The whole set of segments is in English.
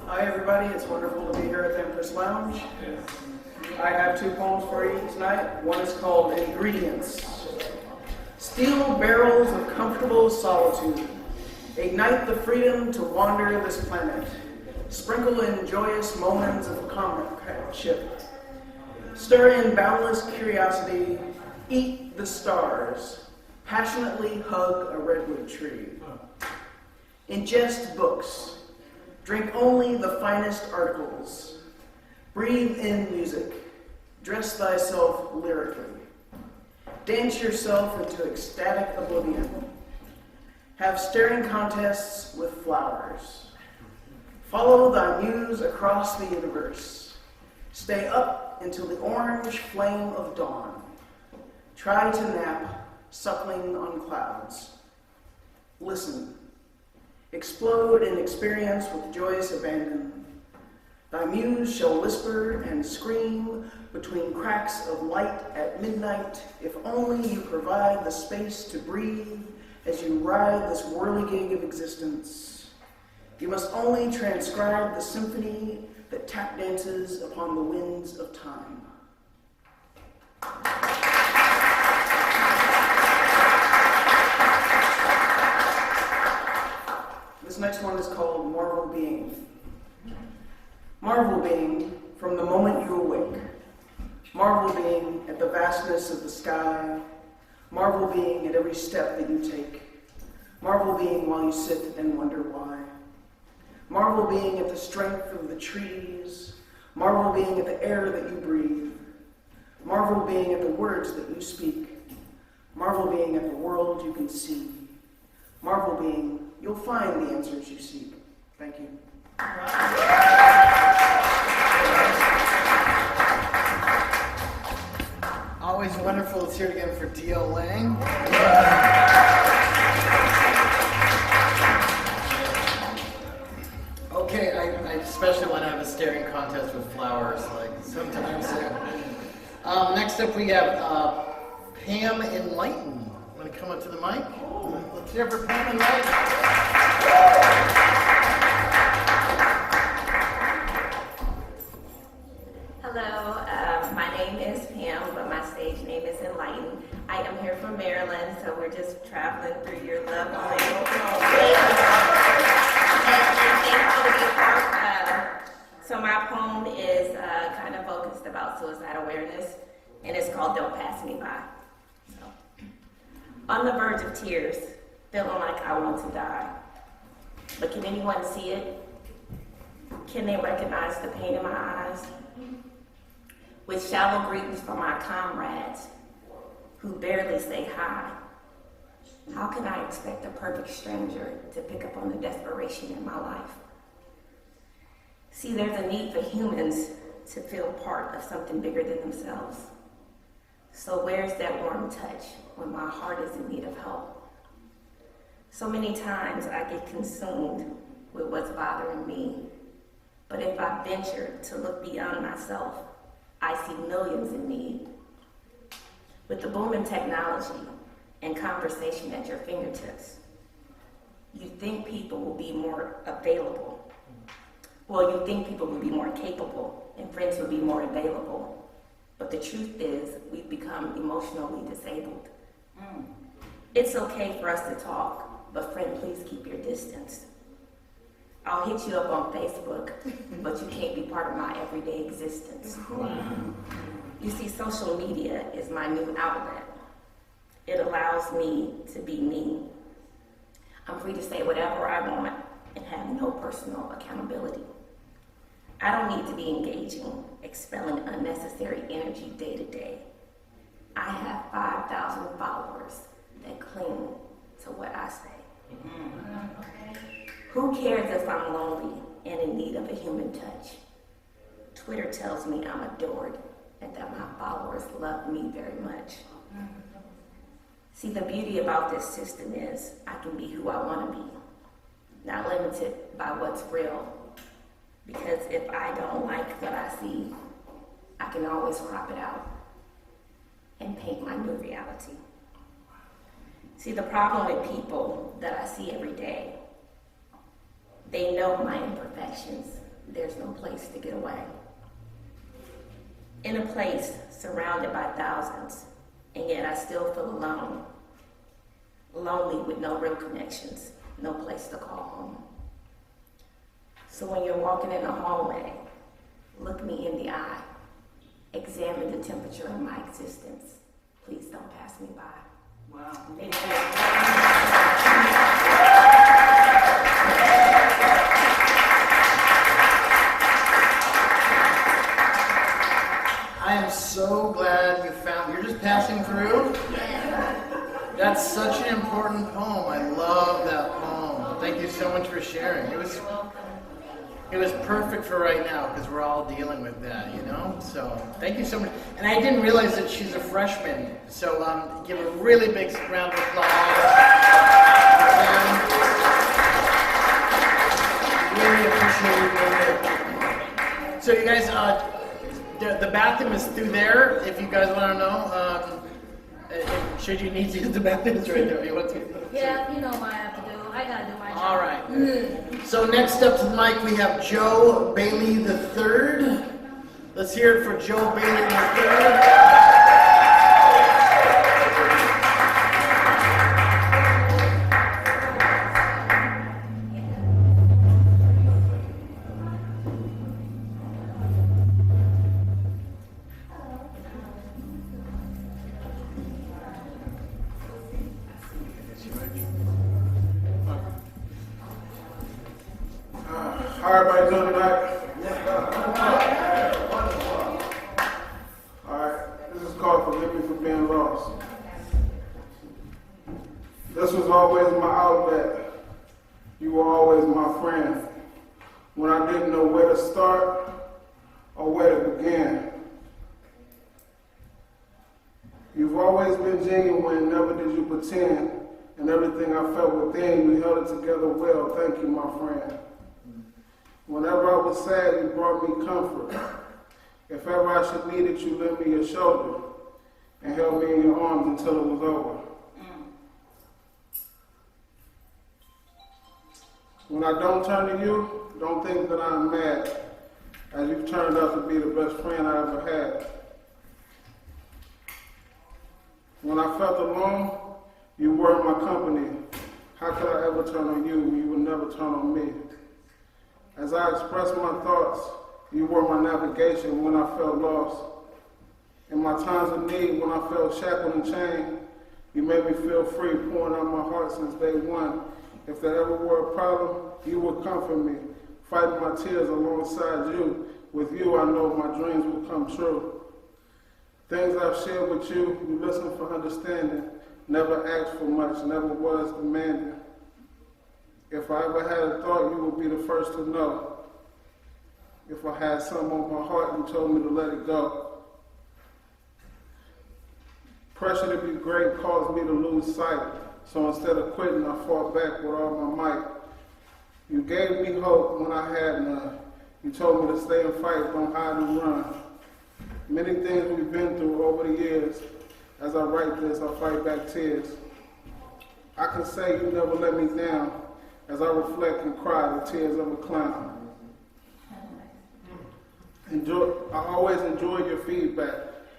Hi everybody, it's wonderful to be here at the Empress Lounge. I have 2 poems for you tonight. One is called Ingredients. Steel barrels of comfortable solitude. Ignite the freedom to wander this planet. Sprinkle in joyous moments of comradeship. Stir in boundless curiosity. Eat the stars. Passionately hug a redwood tree. Ingest books. Drink only the finest articles. Breathe in music. Dress thyself lyrically. Dance yourself into ecstatic oblivion. Have staring contests with flowers. Follow thy muse across the universe. Stay up until the orange flame of dawn. Try to nap, suckling on clouds. Listen. Explode in experience with joyous abandon. Thy muse shall whisper and scream between cracks of light at midnight, if only you provide the space to breathe as you ride this whirligig of existence. You must only transcribe the symphony that tap dances upon the winds of time. This next one is called Marvel Being. Marvel being from the moment you awake. Marvel being at the vastness of the sky. Marvel being at every step that you take. Marvel being while you sit and wonder why. Marvel being at the strength of the trees. Marvel being at the air that you breathe. Marvel being at the words that you speak. Marvel being at the world you can see. Marvel being, you'll find the answers you seek. Thank you. Always wonderful. Let's hear it again for D.L. Lang. Okay, I especially want to have a staring contest with flowers, like sometime soon. Next up we have Pam Enlighten. Want to come up to the mic? Let's hear it for Pam Enlighten. Hello, my name is Pam, but my stage name is Enlighten. I am here from Maryland, so we're just traveling through your lovely and thankful to be a part. So my poem is kind of focused about suicide awareness, and it's called Don't Pass Me By. So, on the verge of tears, feeling like I want to die. But can anyone see it? Can they recognize the pain in my eyes? With shallow greetings from my comrades who barely say hi, how can I expect a perfect stranger to pick up on the desperation in my life? See, there's a need for humans to feel part of something bigger than themselves. So where's that warm touch when my heart is in need of help? So many times I get consumed with what's bothering me, but if I venture to look beyond myself, I see millions in need. With the boom in technology and conversation at your fingertips, you think people will be more available. Well, you think people will be more capable and friends will be more available. But the truth is, we've become emotionally disabled. It's okay for us to talk, but friend, please keep your distance. I'll hit you up on Facebook, but you can't be part of my everyday existence. You see, social media is my new outlet. It allows me to be me. I'm free to say whatever I want and have no personal accountability. I don't need to be engaging, expelling unnecessary energy day to day. I have 5,000 followers that cling to what I say. Who cares if I'm lonely and in need of a human touch? Twitter tells me I'm adored and that my followers love me very much. See, the beauty about this system is I can be who I want to be, not limited by what's real. Because if I don't like what I see, I can always crop it out and paint my new reality. See, the problem with people that I see every day, they know my imperfections, there's no place to get away. In a place surrounded by thousands, and yet I still feel alone. Lonely with no real connections, no place to call home. So when you're walking in the hallway, look me in the eye. Examine the temperature of my existence. Please don't pass me by. Wow. Thank you. I am so glad you found, you're just passing through? That's such an important poem. I love that poem. Thank you so much for sharing. It was perfect for right now because we're all dealing with that, you know? So thank you so much. And I didn't realize that she's a freshman. So give a really big round of applause. Really appreciate it. So you guys, the bathroom is through there if you guys want to know. Should you need to use the bathroom, it's right there. You want to? Yeah, you know what I have to do. I gotta do my job. All right. So next up to the mic, we have Joe Bailey III. Let's hear it for Joe Bailey III. How everybody doing tonight? Alright, this is called Forgive Me for Being Lost. This was always my outlet. You were always my friend. When I didn't know where to start or where to begin. You've always been genuine, never did you pretend. And everything I felt within, you held it together well. Thank you, my friend. Whenever I was sad, you brought me comfort. If ever I should need it, you lent me your shoulder and held me in your arms until it was over. When I don't turn to you, don't think that I'm mad, as you've turned out to be the best friend I ever had. When I felt alone, you were in my company. How could I ever turn on you when you would never turn on me? As I expressed my thoughts, you were my navigation when I felt lost. In my times of need, when I felt shackled and chained, you made me feel free, pouring out my heart since day one. If there ever were a problem, you would comfort me, fighting my tears alongside you. With you, I know my dreams will come true. Things I've shared with you, you listen for understanding, never asked for much, never was demanding. If I ever had a thought, you would be the first to know. If I had something on my heart, you told me to let it go. Pressure to be great caused me to lose sight. So instead of quitting, I fought back with all my might. You gave me hope when I had none. You told me to stay and fight, don't hide and run. Many things we've been through over the years. As I write this, I fight back tears. I can say you never let me down. As I reflect and cry the tears of a clown. I always enjoy your feedback.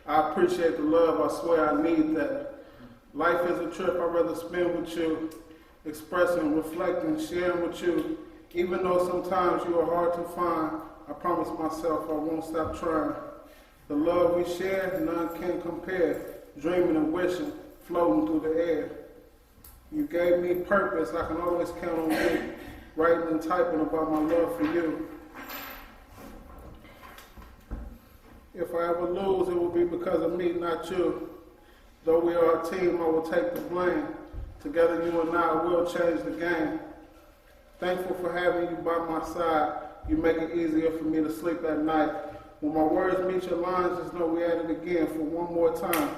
I appreciate the love, I swear I need that. Life is a trip I'd rather spend with you, expressing, reflecting, sharing with you. Even though sometimes you are hard to find, I promise myself I won't stop trying. The love we share, none can compare, dreaming and wishing, floating through the air. You gave me purpose, I can always count on you, writing and typing about my love for you. If I ever lose, it will be because of me, not you. Though we are a team, I will take the blame. Together you and I will change the game. Thankful for having you by my side. You make it easier for me to sleep at night. When my words meet your lines, just know we at it again for one more time.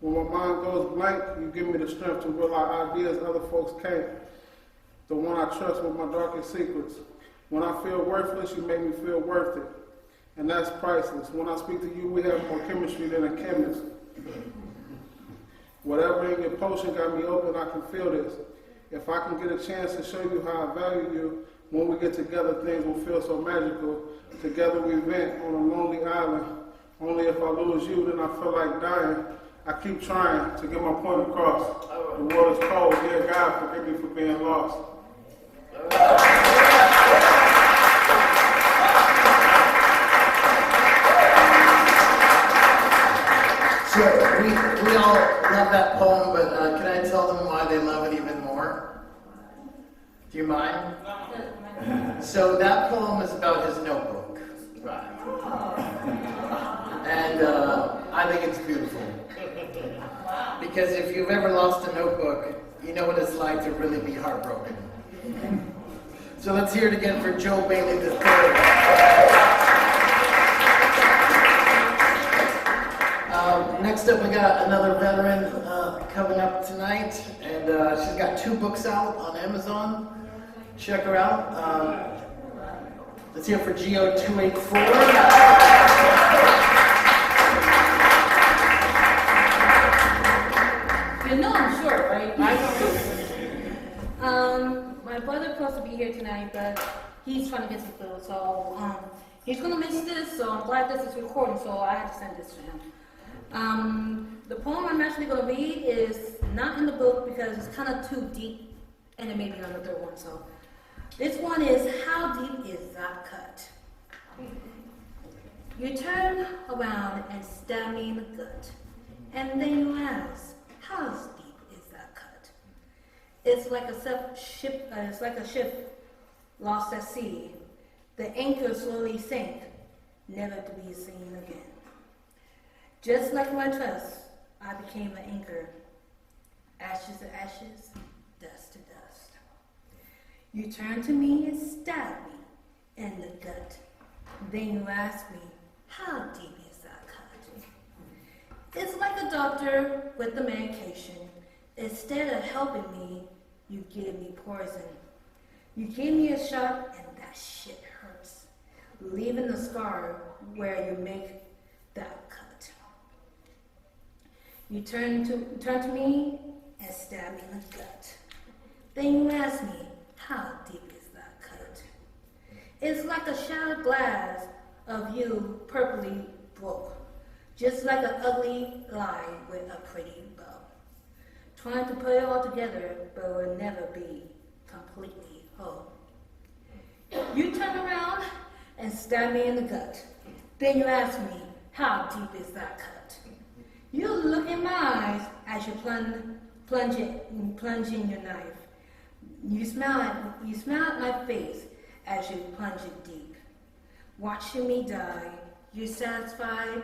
When my mind goes blank, you give me the strength to realize ideas other folks can't. The one I trust with my darkest secrets. When I feel worthless, you make me feel worth it. And that's priceless. When I speak to you, we have more chemistry than a chemist. Whatever in your potion got me open, I can feel this. If I can get a chance to show you how I value you, When we get together, things will feel so magical. Together we vent on a lonely island. Only if I lose you, then I feel like dying. I keep trying to get my point across. The world is cold. Dear God, forgive me for being lost. So we all love that poem, but can I tell them why they love it even more? Do you mind? So that poem is about his notebook. Right. And I think it's beautiful. Because if you've ever lost a notebook, you know what it's like to really be heartbroken. So let's hear it again for Joe Bailey III. Next up, we got another veteran coming up tonight, and she's got 2 books out on Amazon. Check her out. Let's hear it for Geo284. You know I'm short, right? My brother's supposed to be here tonight, but he's trying to get some food, so he's gonna miss this. So I'm glad this is recording, so I had to send this to him. The poem I'm actually gonna read is not in the book because it's kind of too deep, and it may be on the third one. So this one is How Deep Is That Cut? You turn around and stab me in the gut, and then you ask, how deep is that cut? It's like a ship lost at sea. The anchor slowly sank, never to be seen again. Just like my trust, I became an anchor. Ashes to ashes, dust to dust. You turn to me and stab me in the gut. Then you ask me, how deep is that cut? It's like a doctor with the medication. Instead of helping me, you give me poison. You give me a shot and that shit hurts, leaving the scar where you make that cut. You turn to me and stab me in the gut. Then you ask me, how deep is that cut? It's like a shattered glass of you purpley broke, just like an ugly lie with a pretty bow. Trying to put it all together, but it will never be completely whole. You turn around and stab me in the gut. Then you ask me, how deep is that cut? You look in my eyes as you plunge in your knife. You smile at my face as you plunge it deep. Watching me die, you're satisfied,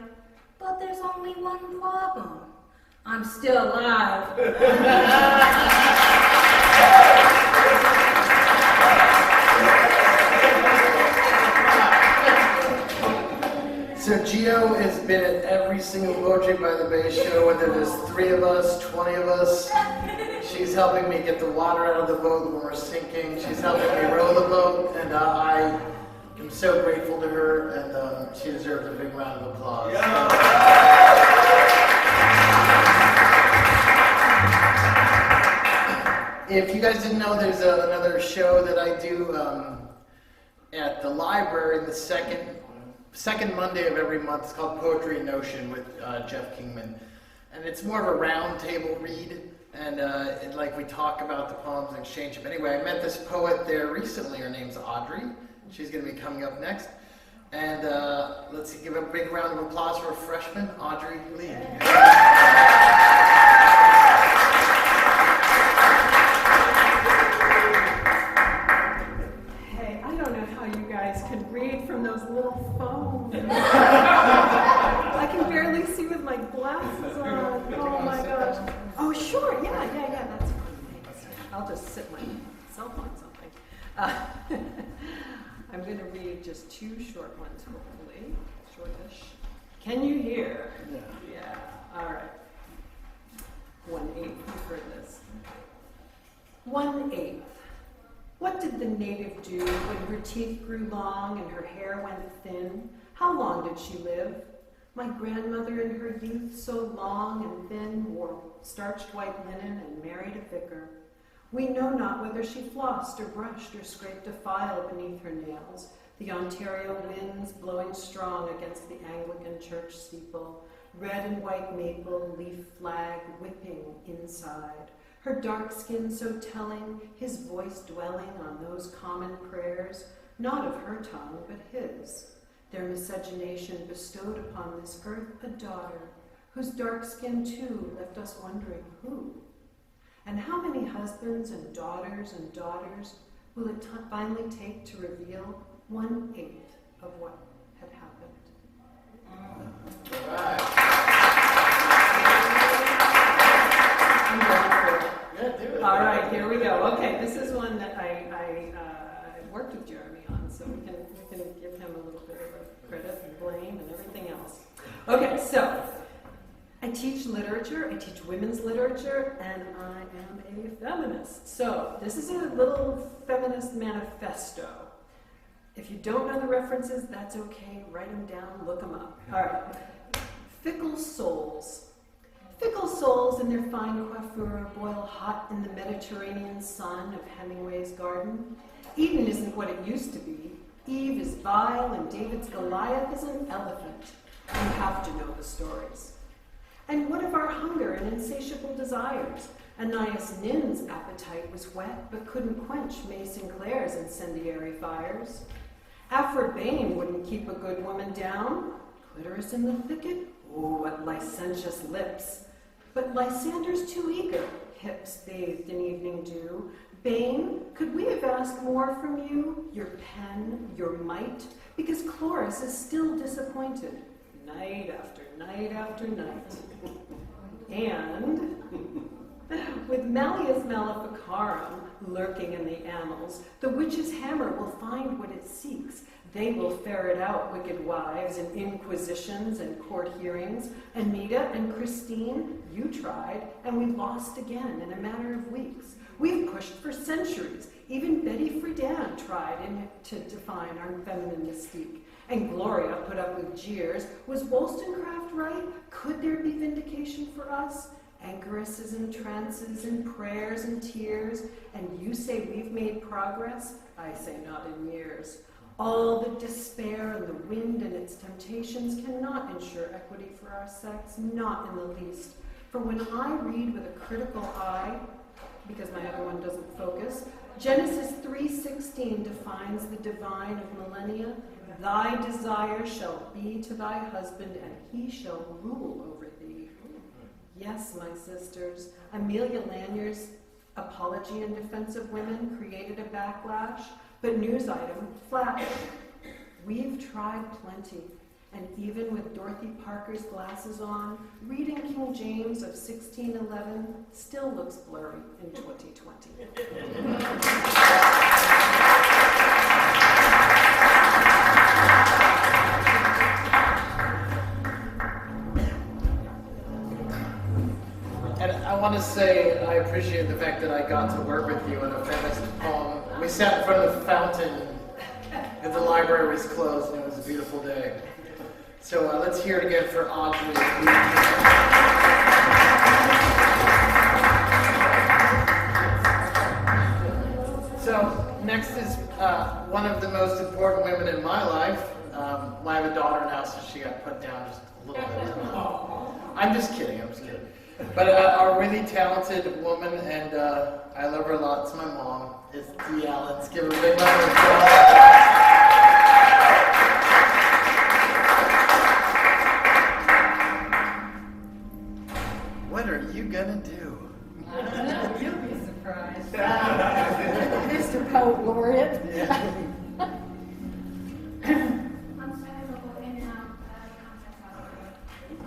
but there's only one problem. I'm still alive. So Geo has been at every single Poetry by the Bay show, whether there's 3 of us, 20 of us. She's helping me get the water out of the boat when we're sinking. She's helping me row the boat, and I am so grateful to her, and she deserves a big round of applause. If you guys didn't know, there's another show that I do at the library the second Monday of every month. It's called Poetry in Ocean with Jeff Kingman, and it's more of a round table read, and we talk about the poems and exchange them. Anyway, I met this poet there recently. Her name's Audrey. She's going to be coming up next, and let's give a big round of applause for a freshman, Audrey Lee. Hey, I don't know how you guys can read from those little phones. I can barely see with my glasses on. Oh my gosh. Oh, sure. Yeah, that's fine. Thanks. I'll just sit my cell phone something. I'm going to read just 2 short ones, hopefully. Shortish. Can you hear? Yeah. All right. 1/8. You've heard this. 1/8. What did the native do when her teeth grew long and her hair went thin? How long did she live? My grandmother in her youth, so long and thin, wore starched white linen and married a vicar. We know not whether she flossed or brushed or scraped a file beneath her nails, the Ontario winds blowing strong against the Anglican church steeple, red and white maple leaf flag whipping inside, her dark skin so telling, his voice dwelling on those common prayers, not of her tongue, but his, their miscegenation bestowed upon this earth a daughter, whose dark skin too left us wondering who. And how many husbands and daughters will it finally take to reveal 1/8 of what had happened? All right. I'm going for it. Yeah, do it. All right, here we go. Okay, this is one that I worked with Jeremy on, so we can give him a little bit of credit and blame and everything else. Okay, so I teach literature, I teach women's literature, and I am a feminist. So this is a little feminist manifesto. If you don't know the references, that's okay. Write them down, look them up. All right. Fickle souls. Fickle souls in their fine coiffure boil hot in the Mediterranean sun of Hemingway's garden. Eden isn't what it used to be. Eve is vile, and David's Goliath is an elephant. You have to know the stories. And what of our hunger and insatiable desires? Anais Nin's appetite was whet, but couldn't quench May Sinclair's incendiary fires. Alfred Bain wouldn't keep a good woman down. Clitoris in the thicket? Oh, what licentious lips. But Lysander's too eager, hips bathed in evening dew. Bain, could we have asked more from you? Your pen, your might? Because Chloris is still disappointed, night after night after night. And with Malleus Maleficarum lurking in the annals, the witch's hammer will find what it seeks. They will ferret out wicked wives in inquisitions and court hearings. Anita and Christine, you tried, and we lost again in a matter of weeks. We've pushed for centuries. Even Betty Friedan tried to define our feminine mystique. And Gloria put up with jeers. Was Wollstonecraft right? Could there be vindication for us? Anchoresses and trances and prayers and tears. And you say we've made progress? I say not in years. All the despair and the wind and its temptations cannot ensure equity for our sex, not in the least. For when I read with a critical eye, because my other one doesn't focus, Genesis 3:16 defines the divine of millennia. Thy desire shall be to thy husband, and he shall rule over thee. Yes, my sisters, Amelia Lanier's Apology in Defense of Women created a backlash, but news item, flash. We've tried plenty, and even with Dorothy Parker's glasses on, reading King James of 1611 still looks blurry in 2020. And I want to say I appreciate the fact that I got to work with you on a feminist poem. We sat in front of the fountain if the library was closed, and it was a beautiful day. So let's hear it again for Audrey. So next is one of the most important women in my life. I have a daughter now, so she got put down just a little bit. I'm just kidding. But a really talented woman, and I love her a lot. It's my mom. It's Deanne Allen. Let's give her a big round of applause. What are you gonna do? I don't know. You'll be surprised. Mr. Poet Laureate. Yeah.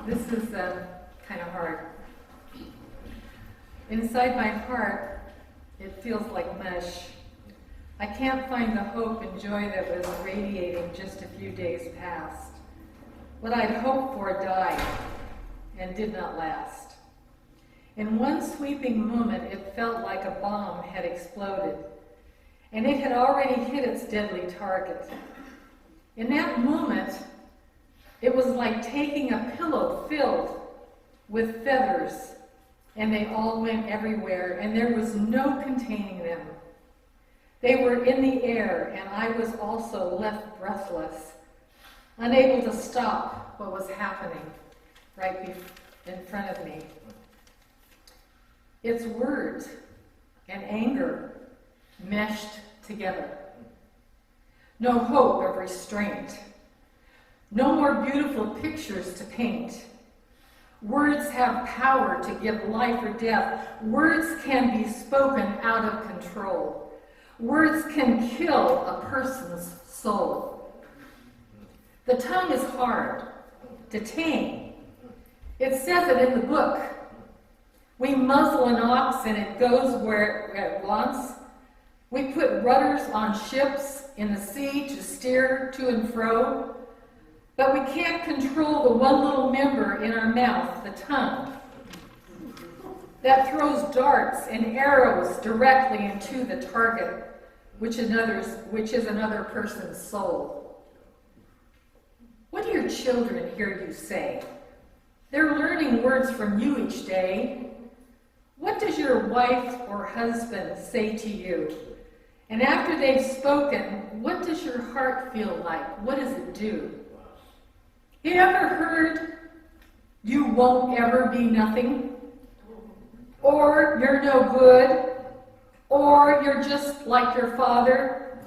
This is kind of hard. Inside my heart, it feels like mush. I can't find the hope and joy that was radiating just a few days past. What I'd hoped for died and did not last. In one sweeping moment, it felt like a bomb had exploded, and it had already hit its deadly target. In that moment, it was like taking a pillow filled with feathers and they all went everywhere, and there was no containing them. They were in the air, and I was also left breathless, unable to stop what was happening right in front of me. It's words and anger meshed together. No hope of restraint. No more beautiful pictures to paint. Words have power to give life or death. Words can be spoken out of control. Words can kill a person's soul. The tongue is hard to tame. It says it in the book. We muzzle an ox and it goes where it wants. We put rudders on ships in the sea to steer to and fro. But we can't control the one little member in our mouth, the tongue, that throws darts and arrows directly into the target, which is another person's soul. What do your children hear you say? They're learning words from you each day. What does your wife or husband say to you? And after they've spoken, what does your heart feel like? What does it do? You ever heard, you won't ever be nothing? Or you're no good? Or you're just like your father?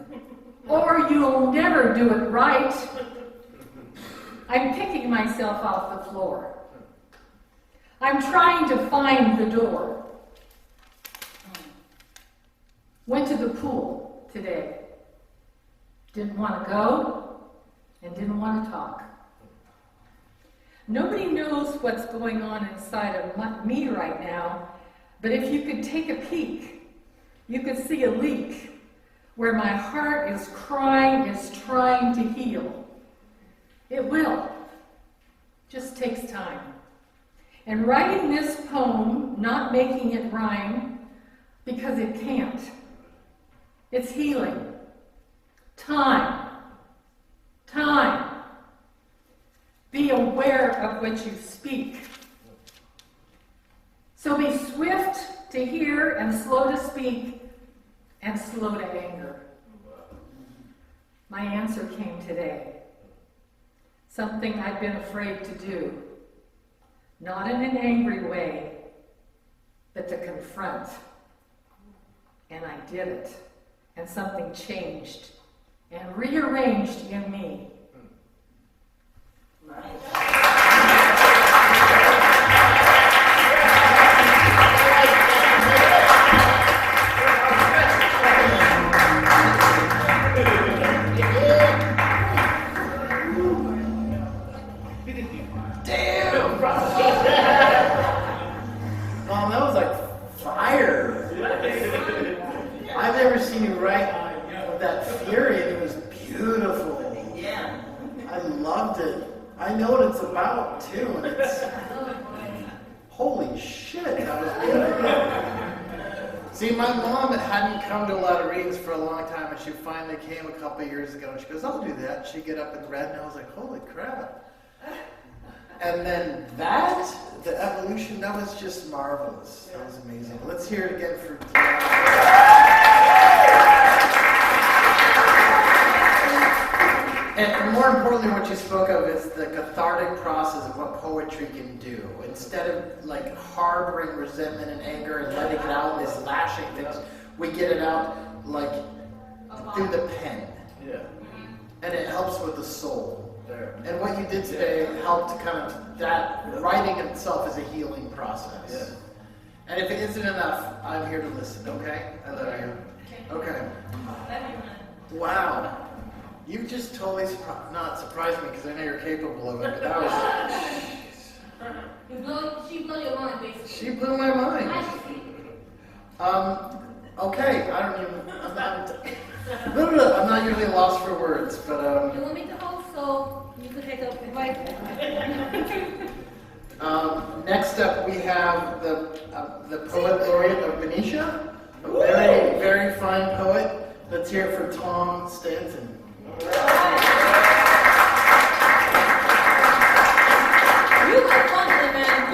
Or you'll never do it right? I'm picking myself off the floor. I'm trying to find the door. Went to the pool today. Didn't want to go and didn't want to talk. Nobody knows what's going on inside of me right now, but if you could take a peek, you could see a leak where my heart is crying, is trying to heal. It will. Just takes time. And writing this poem, not making it rhyme, because it can't. It's healing. Time. Time. Be aware of what you speak. So be swift to hear and slow to speak and slow to anger. My answer came today. Something I'd been afraid to do. Not in an angry way, but to confront. And I did it. And something changed and rearranged in me. I know what it's about too, and it's holy shit, that was good. See, my mom hadn't come to a lot of readings for a long time, and she finally came a couple of years ago, and she goes, "I'll do that." She'd get up and read, and I was like, "Holy crap!" And then the evolution, that was just marvelous. That was amazing. Let's hear it again for Deanne. And more importantly, what you spoke of is the cathartic process of what poetry can do. Instead of like harboring resentment and anger and letting it out in this lashing things, we get it out like through the pen. Yeah. And it helps with the soul. And what you did today helped kind of, that writing itself is a healing process. Yeah. And if it isn't enough, I'm here to listen, okay? I love you. Okay. Wow. You just totally not surprised me because I know you're capable of it, but that was... She blew your mind, basically. She blew my mind. Okay, I'm not usually lost for words, but You want me to hold, so you can take up the mic. next up we have the poet laureate of Benicia, a very, very fine poet. Let's hear it for Tom Stanton. You got fun, man.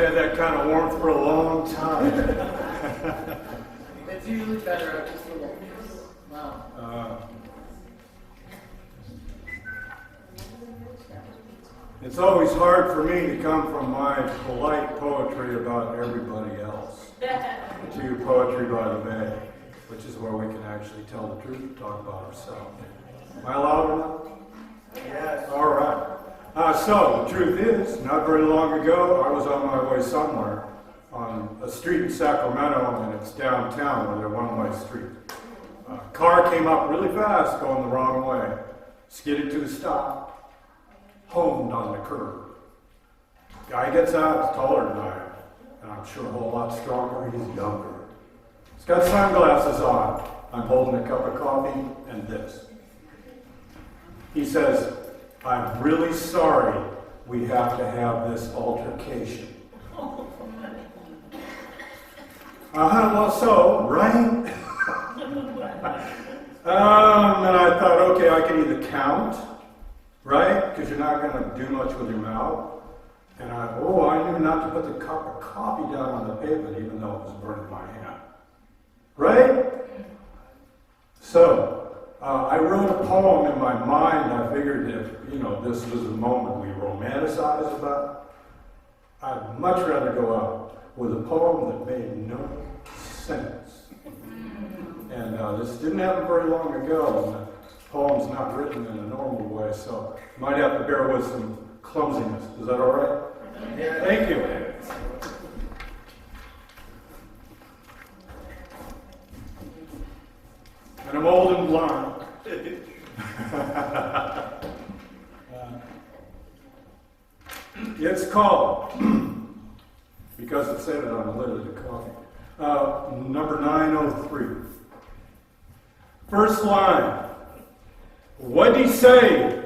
had that kind of warmth for a long time. It's usually better after just a little. Wow. It's always hard for me to come from my polite poetry about everybody else to poetry by the bay, which is where we can actually tell the truth and talk about ourselves. Am I loud enough? Yes. All right. So, the truth is, not very long ago, I was on my way somewhere on a street in Sacramento, and it's downtown where they're one-way street. A car came up really fast going the wrong way, skidded to a stop, homed on the curb. Guy gets out, he's taller than I am, and I'm sure a whole lot stronger, he's younger. He's got sunglasses on. I'm holding a cup of coffee and this. He says, "I'm really sorry we have to have this altercation." Well, so, right? And I thought, okay, I can either count, right? Because you're not going to do much with your mouth. And I knew not to put the cup of coffee down on the pavement, even though it was burning my hand. Right? So, I wrote a poem in my mind. I figured if, this was a moment we romanticize about, I'd much rather go out with a poem that made no sense. And this didn't happen very long ago, and the poem's not written in a normal way, so you might have to bear with some clumsiness. Is that all right? Yeah. Thank you. And I'm old and blind. It's called, because it said it on the lid of the coffee, number 903. First line. What did he say?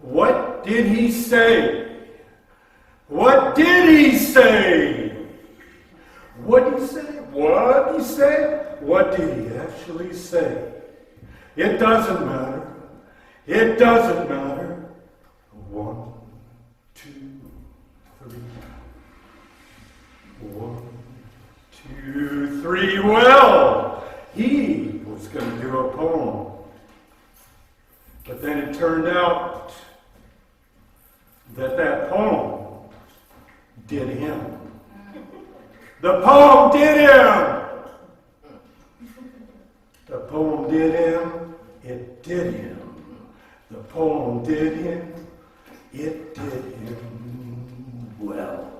What did he say? What did he say? What did he say? What did he say? What did he actually say? It doesn't matter. It doesn't matter. 1, 2, 3. 1, 2, 3. Well, he was going to do a poem. But then it turned out that poem did him. The poem did him. The poem did him. It did him. The poem did him. It did him well.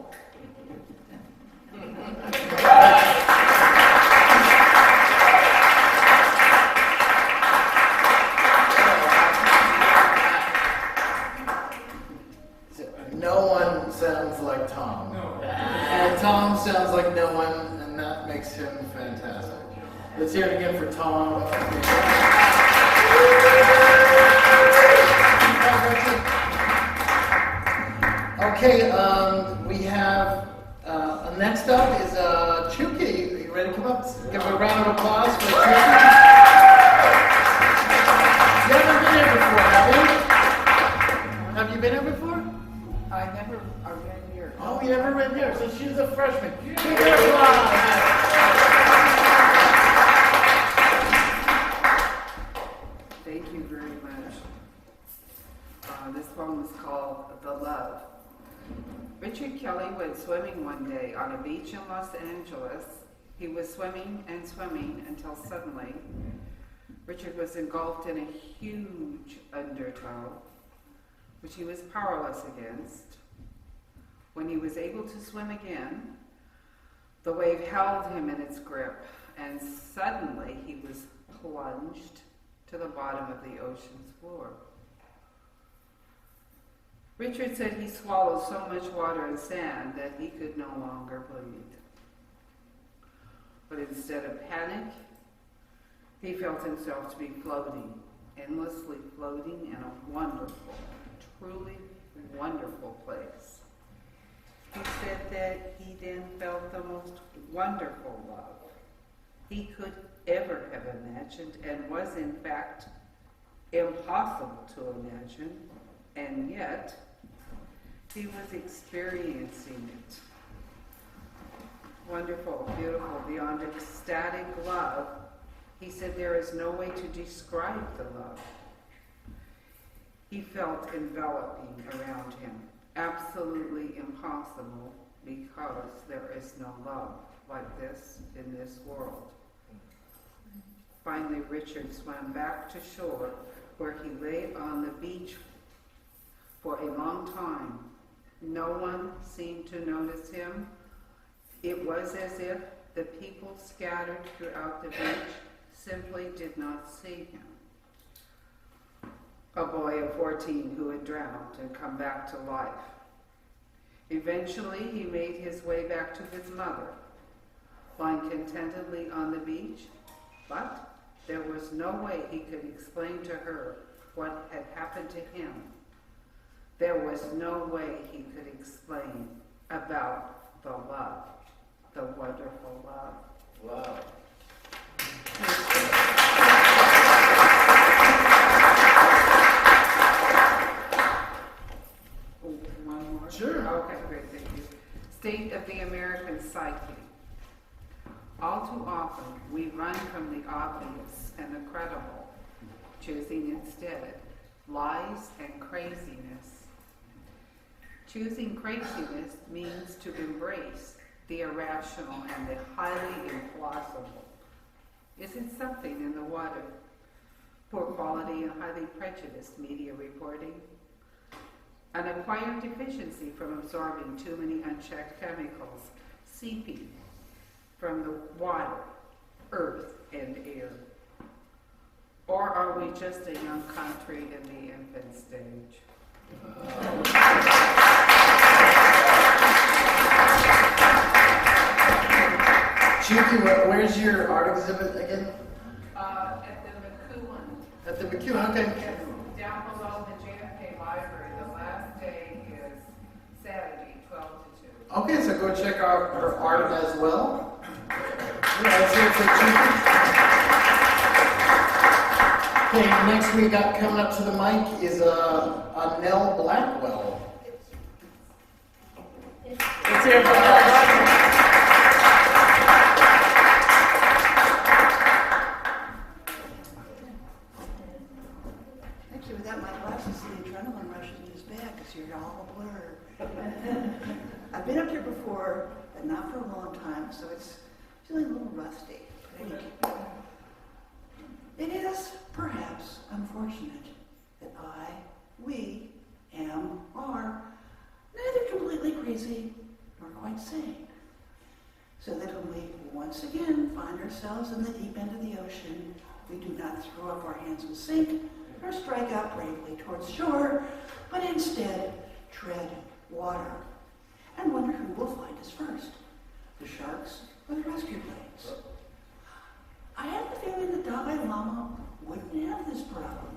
No one sounds like Tom. No. And Tom sounds like no one, and that makes him fantastic. Let's hear it again for Tom. Okay, we have, next up is Tchouki. Are you ready to come up? Give a round of applause for Tchouki. You haven't been here before, have you? Have you been here before? I never read here. Oh, you never read here, so she's a freshman. Give her applause. Thank you very much. This poem is called The Love. Richard Kelly went swimming one day on a beach in Los Angeles. He was swimming and swimming until suddenly Richard was engulfed in a huge undertow, which he was powerless against. When he was able to swim again, the wave held him in its grip, and suddenly he was plunged to the bottom of the ocean's floor. Richard said he swallowed so much water and sand that he could no longer breathe. But instead of panic, he felt himself to be floating, endlessly floating in a wonderful, truly wonderful place. He said that he then felt the most wonderful love he could ever have imagined, and was in fact impossible to imagine, and yet He was experiencing it. Wonderful, beautiful, beyond ecstatic love. He said there is no way to describe the love. He felt enveloping around him. Absolutely impossible, because there is no love like this in this world. Finally, Richard swam back to shore, where he lay on the beach for a long time. No one seemed to notice him. It was as if the people scattered throughout the beach simply did not see him. A boy of 14 who had drowned and come back to life. Eventually, he made his way back to his mother, lying contentedly on the beach, but there was no way he could explain to her what had happened to him. There was no way he could explain about the love, the wonderful love. Wow. One more? Sure. Okay, great, thank you. State of the American psyche. All too often, we run from the obvious and the credible, choosing instead lies and craziness. Choosing craziness means to embrace the irrational and the highly implausible. Is it something in the water? Poor quality and highly prejudiced media reporting. An acquired deficiency from absorbing too many unchecked chemicals seeping from the water, earth, and air. Or are we just a young country in the infant stage? Tchouki, where's your art exhibit again? At the McEwen. At the McEwen, okay. Yes, down below the JFK Library. The last day is Saturday, 12 to 2. Okay, so go check out her art as well. Yeah, let's hear it for Tchouki. Okay, next we got coming up to the mic is a Nell Blackwell. Let's hear it for Nell Blackwell. Actually, without my glasses, the adrenaline rushes in his back because you're all a blur. I've been up here before, but not for a long time, so it's feeling a little rusty. It is, perhaps, unfortunate that we are neither completely crazy nor quite sane. So that when we once again find ourselves in the deep end of the ocean, we do not throw up our hands and sink, or strike out bravely towards shore, but instead tread water and wonder who will find us first, the sharks or the rescue planes. I have the feeling the Dalai Lama wouldn't have this problem.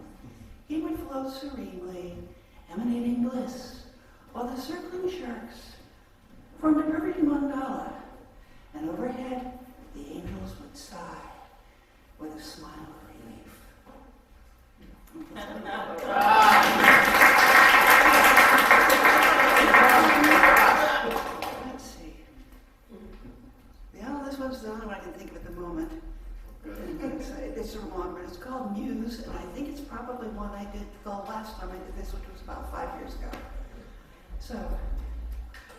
He would float serenely, emanating bliss, while the circling sharks formed a perfect mandala, and overhead the angels would sigh with a smile of relief. Let's see. Yeah, this one's the only one I can think of at the moment. It's a long, but it's called Muse, and I think it's probably one I did the last time I did this, which was about 5 years ago. So,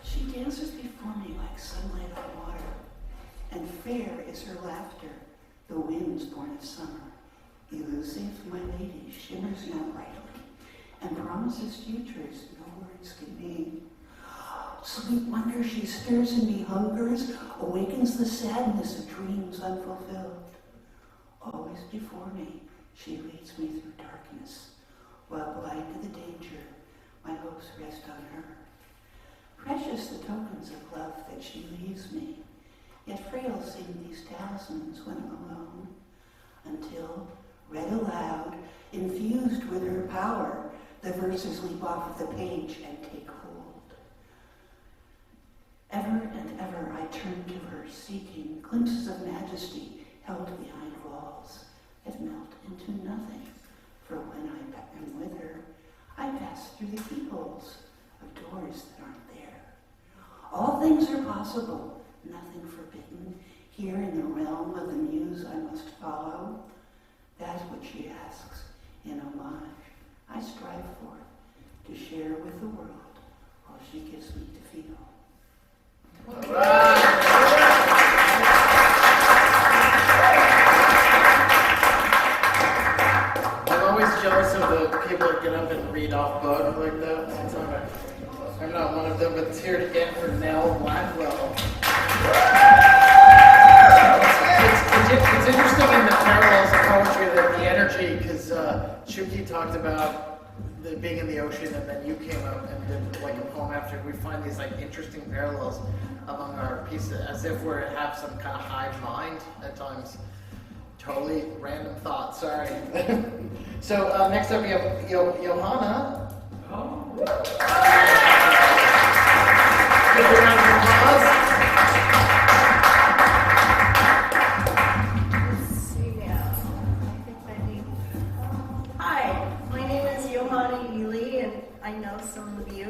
she dances before me like sunlight on water, and fair is her laughter, the winds born of summer. Elusive, my lady, shimmers now brightly, and promises futures no words can name. Sweet wonder, she stirs in me hungers, awakens the sadness of dreams unfulfilled. Always before me, she leads me through darkness, while blind to the danger, my hopes rest on her. Precious the tokens of love that she leaves me, yet frail seem these talismans when alone, until, read aloud, infused with her power, the verses leap off of the page and take hold. Ever and ever I turn to her, seeking glimpses of majesty held behind walls that melt into nothing. For when I am with her, I pass through the keyholes of doors things are possible, nothing forbidden. Here in the realm of the muse I must follow. That's what she asks in homage. I strive for, to share with the world all she gives me to feel. I'm always jealous of the people that get up and read off book like that. I'm not one of them, but it's here again for Nell Blackwell. It's interesting in the parallels of poetry, that the energy, because Tchouki talked about being in the ocean, and then you came up and did like a poem after. We find these like interesting parallels among our pieces, as if we have some kind of hive mind at times. Totally random thought, sorry. So next up we have Johanna. Give a round of applause. Let's see now. I think I need. Hi, my name is Johanna Ely, and I know some of you.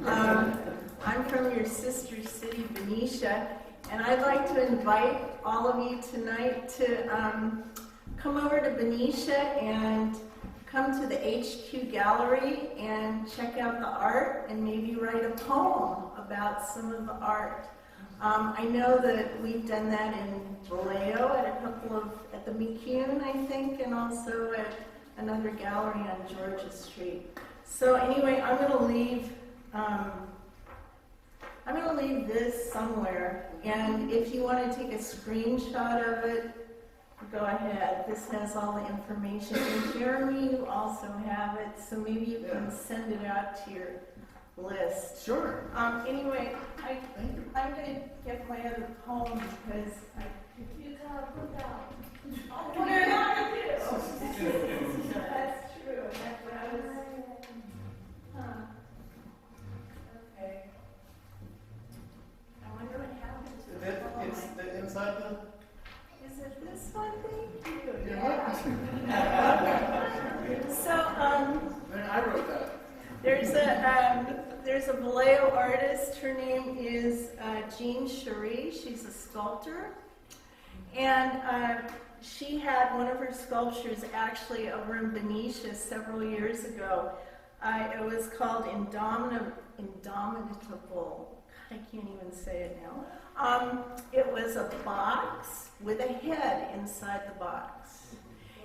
I'm from your sister city, Benicia, and I'd like to invite all of you tonight to come over to Benicia and come to the HQ Gallery and check out the art and maybe write a poem about some of the art. I know that we've done that in Vallejo at the McCune, I think, and also at another gallery on Georgia Street. So anyway, I'm going to leave this somewhere, and if you want to take a screenshot of it, go ahead. This has all the information. And Jeremy, you also have it, so maybe you can send it out to your list. Sure. Anyway, I'm going to get my other poem because you gotta put out. What are you gonna do? That's true. That's what I was. Okay. I wonder what happened to it. It's the inside the. Is it this one? Thank you. Yeah. So, I wrote that. there's a Vallejo artist. Her name is Jean Cherie. She's a sculptor. And she had one of her sculptures actually over in Benicia several years ago. It was called Indomitable. I can't even say it now. It was a box with a head inside the box.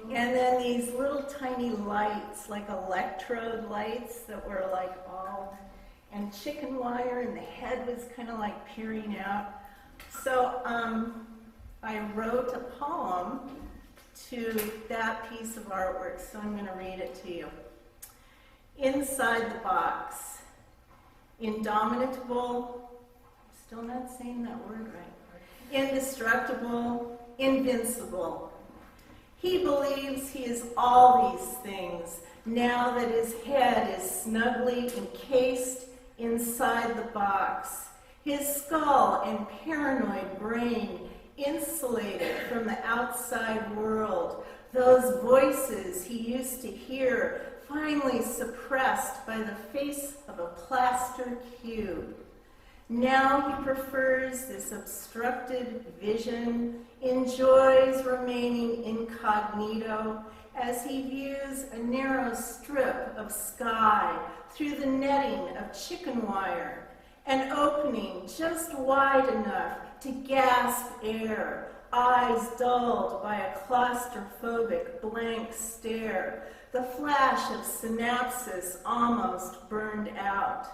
And then these little tiny lights, like electrode lights that were like all, and chicken wire, and the head was kind of like peering out. So I wrote a poem to that piece of artwork, so I'm going to read it to you. Inside the box, indomitable, still not saying that word right, indestructible, invincible. He believes he is all these things now that his head is snugly encased inside the box, his skull and paranoid brain insulated from the outside world, those voices he used to hear finally suppressed by the face of a plaster cube. Now he prefers this obstructed vision, enjoys remaining incognito as he views a narrow strip of sky through the netting of chicken wire, an opening just wide enough to gasp air, eyes dulled by a claustrophobic blank stare, the flash of synapses almost burned out.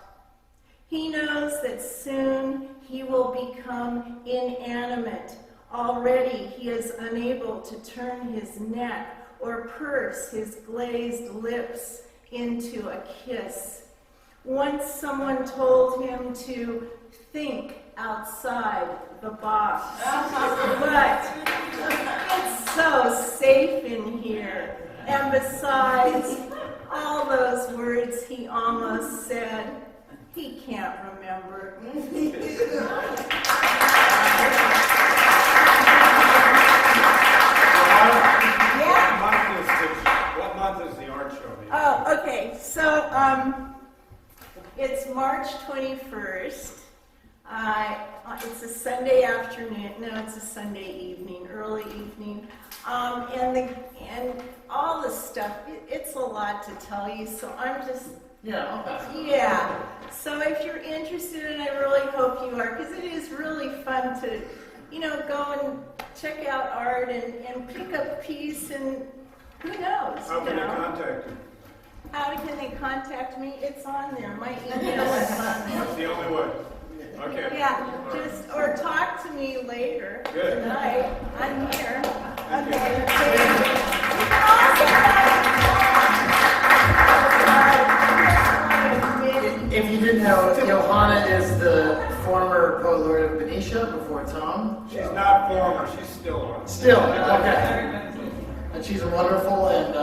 He knows that soon he will become inanimate. Already he is unable to turn his neck or purse his glazed lips into a kiss. Once someone told him to think outside the box. But it's so safe in here. And besides, all those words he almost said, he can't remember. What month is the art show? Oh, okay. So it's March 21st. It's a Sunday afternoon. No, it's a Sunday evening, early evening. And all the stuff, it's a lot to tell you, so I'm just, Yeah, I'll pass it. yeah. So if you're interested, and I really hope you are, because it is really fun to, go and check out art and pick up a piece, and who knows, How can they contact you? How can they contact me? It's on there. My email is on there. That's the only way. Okay. Yeah, or talk to me later Good. tonight. I'm here. Okay. If you didn't know, Johanna is the former poet laureate of Benicia before Tom. She's not former, she's still on. Still, okay. And she's wonderful, and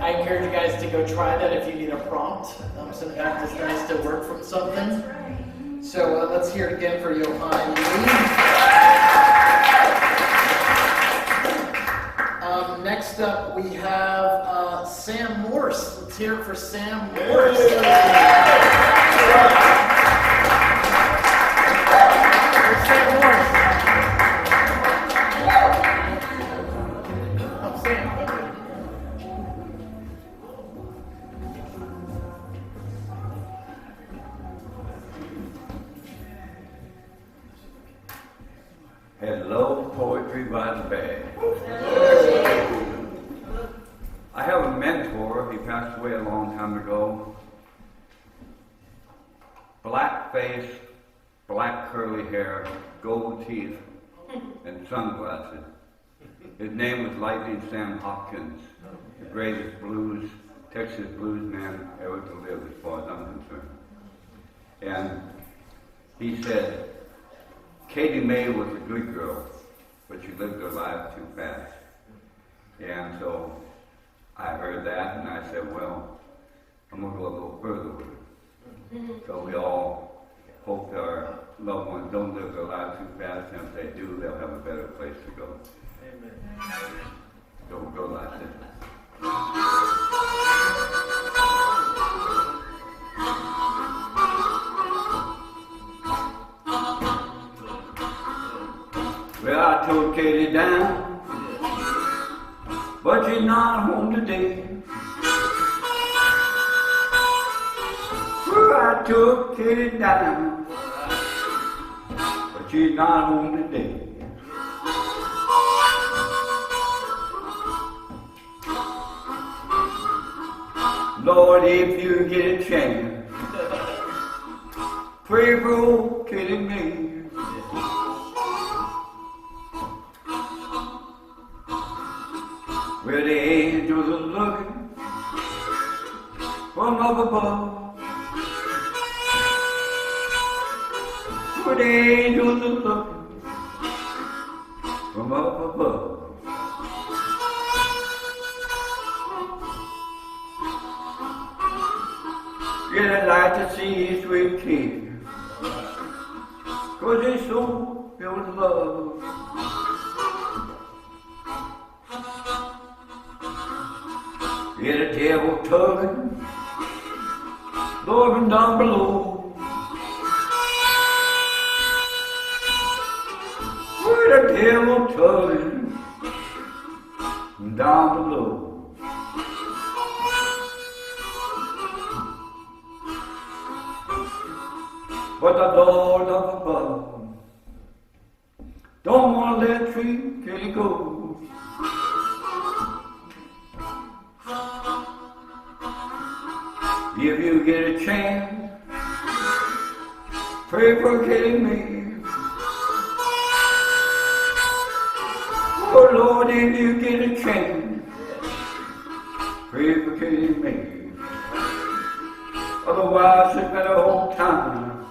I encourage you guys to go try that if you need a prompt. Sometimes it's nice to work from something. So let's hear it again for Johanna Ely. Next up, we have Sam Morse. Let's hear it for Sam Morse. Sam Morse. Oh, Sam. Hello, poetry by the bag. I have a mentor, he passed away a long time ago. Black face, black curly hair, gold teeth, and sunglasses. His name was Lightning Sam Hopkins, the greatest Texas blues man ever to live as far as I'm concerned. And he said, Katie May was a good girl, but she lived her life too fast. And so I heard that, and I said, well, I'm going to go a little further with it. So we all hope that our loved ones don't live their lives too fast, and if they do, they'll have a better place to go. Amen. Don't go like this. Well, I took Katie down, but she's not home today. Well, I took Katie down, but she's not home today. Lord, if you get a chance, pray for old Katie May. Where the angels are looking from up above. Where the angels are looking from up above. Yeah, I'd like to see his sweet kids, 'cause he's so filled with love. Yeah, the devil tugging, Lord, from down below. Where the devil tugging, from down below. But the Lord up above don't want to let sweet Katie go. If you get a chance, pray for Katie May. Oh Lord, if you get a chance, pray for Katie May. Otherwise, it's been a whole time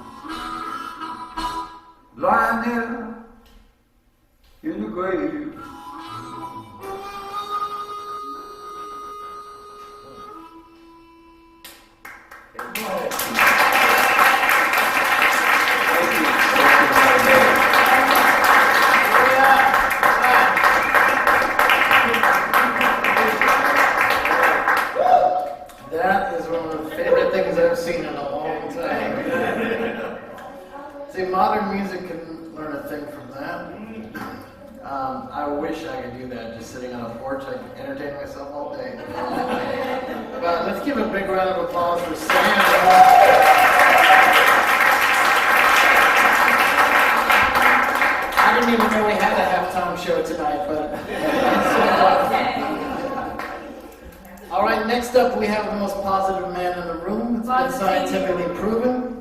lying there in the grave. That is one of the favorite things I've seen in a long time. See, modern music can learn a thing from that. I wish I could do that, just sitting on a porch. I could entertain myself all day. But let's give a big round of applause for Sam. I didn't even know we had a halftime show tonight, but... All right, next up we have the most positive man in the room. It's been scientifically proven.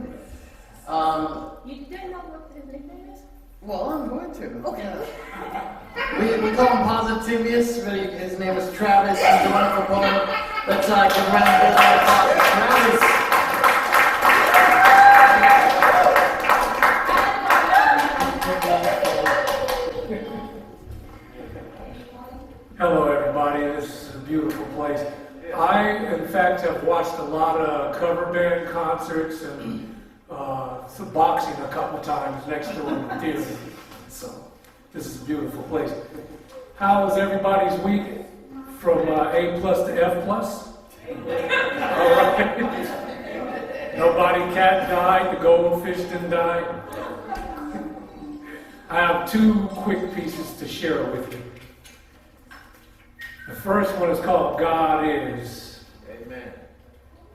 You didn't know what his nickname is? Well, I'm going to. Okay. Yeah. We call him Positivius, but his name is Travis. He's a wonderful poet. Let's give a round of applause for Travis. Hello, everybody. This is a beautiful place. I, in fact, have watched a lot of cover band concerts and some boxing a couple times next door in the theater. So, this is a beautiful place. How was everybody's week from A plus to F plus? All right. Nobody cat died, the goldfish didn't die. I have two quick pieces to share with you. The first one is called God Is. Amen.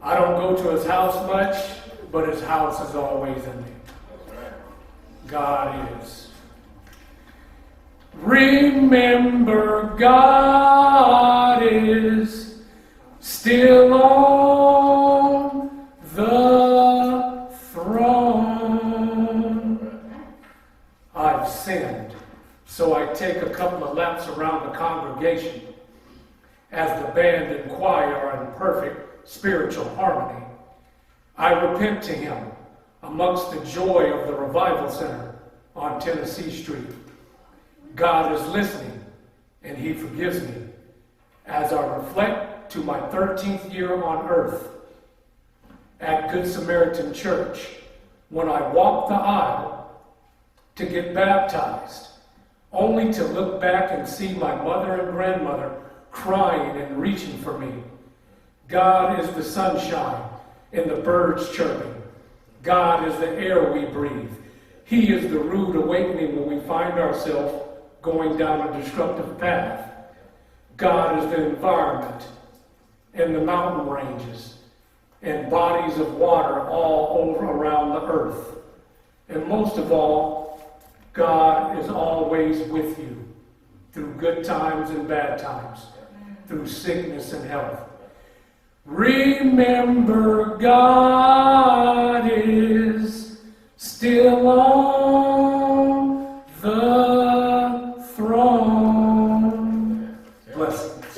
I don't go to his house much, but his house is always in me. God is. Remember, God is still on the throne. I've sinned, so I take a couple of laps around the congregation. As the band and choir are in perfect spiritual harmony, I repent to him amongst the joy of the Revival Center on Tennessee Street. God is listening, and he forgives me as I reflect to my 13th year on earth at Good Samaritan Church when I walked the aisle to get baptized, only to look back and see my mother and grandmother crying and reaching for me. God is the sunshine and the birds chirping. God is the air we breathe. He is the rude awakening when we find ourselves going down a destructive path. God is the environment and the mountain ranges and bodies of water all over around the earth. And most of all, God is always with you through good times and bad times, through sickness and health. Remember, God is still on the throne. Blessings.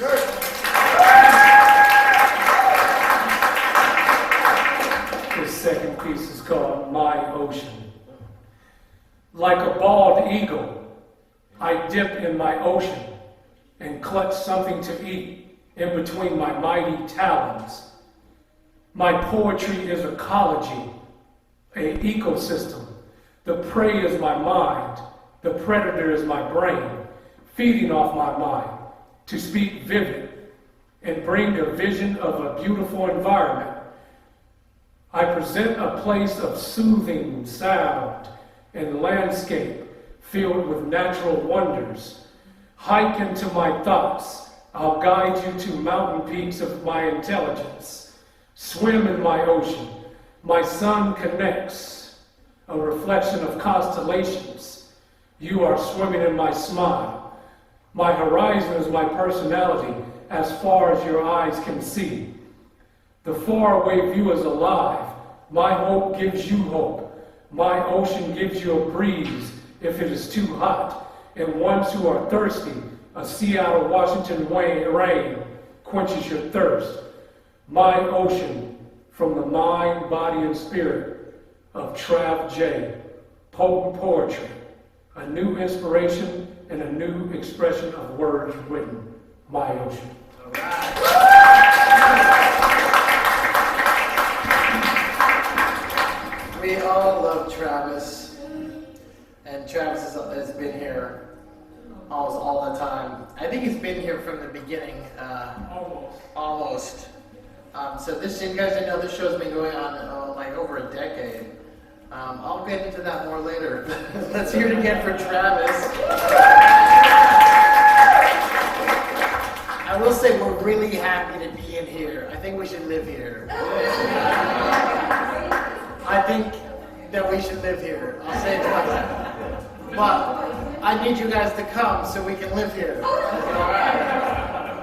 The second piece is called My Ocean. Like a bald eagle, I dip in my ocean and clutch something to eat in between my mighty talons. My poetry is ecology, an ecosystem. The prey is my mind, the predator is my brain, feeding off my mind to speak vivid and bring a vision of a beautiful environment. I present a place of soothing sound and landscape filled with natural wonders. Hike into my thoughts. I'll guide you to mountain peaks of my intelligence. Swim in my ocean. My sun connects, a reflection of constellations. You are swimming in my smile. My horizon is my personality as far as your eyes can see. The faraway view is alive. My hope gives you hope. My ocean gives you a breeze if it is too hot. And ones who are thirsty, a Seattle, Washington rain quenches your thirst. My ocean from the mind, body, and spirit of Trav J. Potent poetry, a new inspiration and a new expression of words written. My ocean. All right. We all love Travis, and Travis has been here almost all the time. I think he's been here from the beginning. Almost. So this, you guys didn't know, this show's been going on like over a decade. I'll get into that more later. Let's hear it again for Travis. I will say we're really happy to be in here. I think we should live here. I think that we should live here. I'll say it like that. But I need you guys to come so we can live here.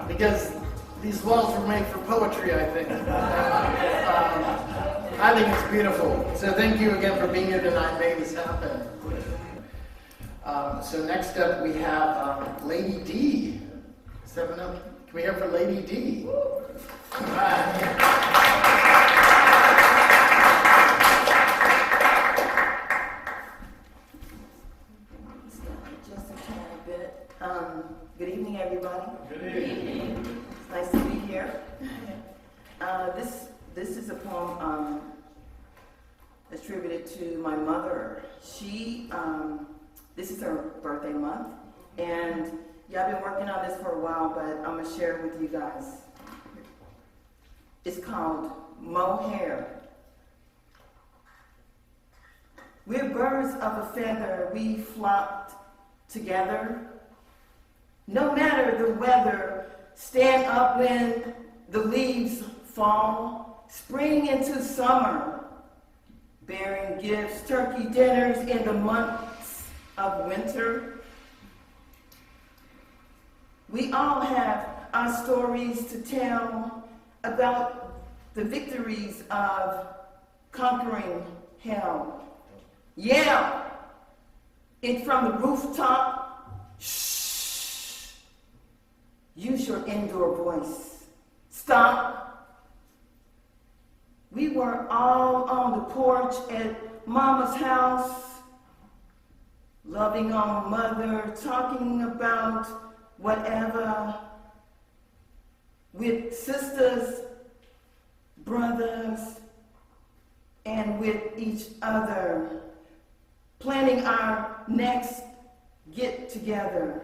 Because these walls were made for poetry, I think. I think it's beautiful. So thank you again for being here tonight, making this happen. So next up we have Lady D. Stepping up. Can we hear for Lady D? Just a tiny bit. Good evening, everybody. Good evening. It's nice to be here. This is a poem attributed to my mother. This is her birthday month, and yeah, I've been working on this for a while, but I'm gonna share it with you guys. It's called Mohair. We're birds of a feather, we flocked together. No matter the weather, stand up when the leaves fall, spring into summer, bearing gifts, turkey dinners in the months of winter. We all have our stories to tell about the victories of conquering hell. Yell it from the rooftop. Shh. Use your indoor voice. Stop. We were all on the porch at Mama's house, loving on Mother, talking about whatever, with sisters, brothers, and with each other, planning our next get-together.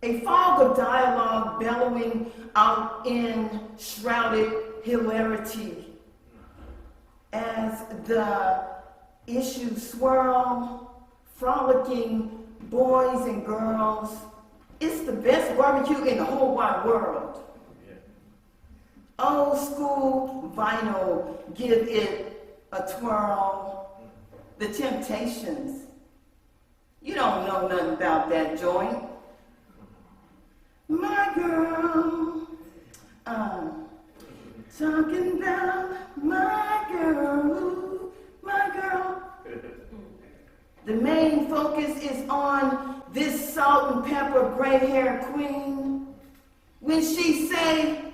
A fog of dialogue bellowing out in shrouded hilarity as the issues swirl, frolicking boys and girls. It's the best barbecue in the whole wide world. Old school vinyl, give it a twirl. The Temptations, you don't know nothing about that joint. My girl, talking about my girl, my girl. The main focus is on this salt and pepper gray-haired queen. When she say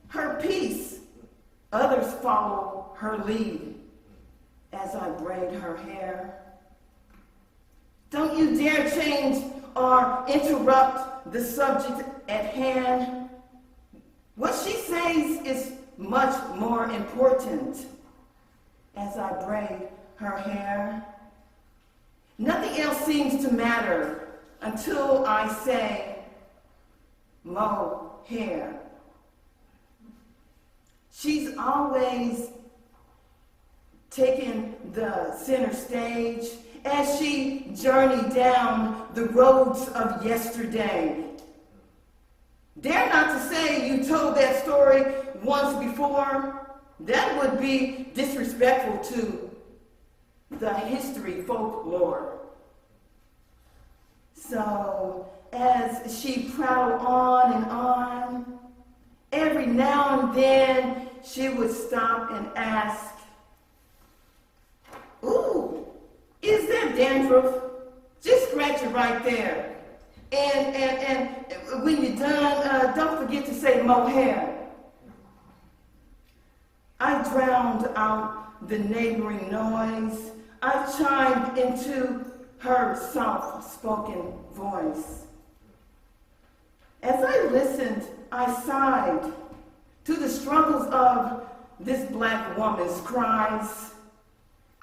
her piece, others follow her lead as I braid her hair. Don't you dare change or interrupt the subject at hand. What she says is much more important as I braid her hair. Nothing else seems to matter until I say, mohair. She's always taking the center stage as she journeyed down the roads of yesterday. Dare not to say you told that story once before. That would be disrespectful to the history folklore. So as she prattled on, every now and then she would stop and ask, ooh, is that dandruff? Just scratch it right there. And when you're done, don't forget to say mohair. I drowned out the neighboring noise. I chimed into her soft-spoken voice. As I listened, I sighed to the struggles of this black woman's cries.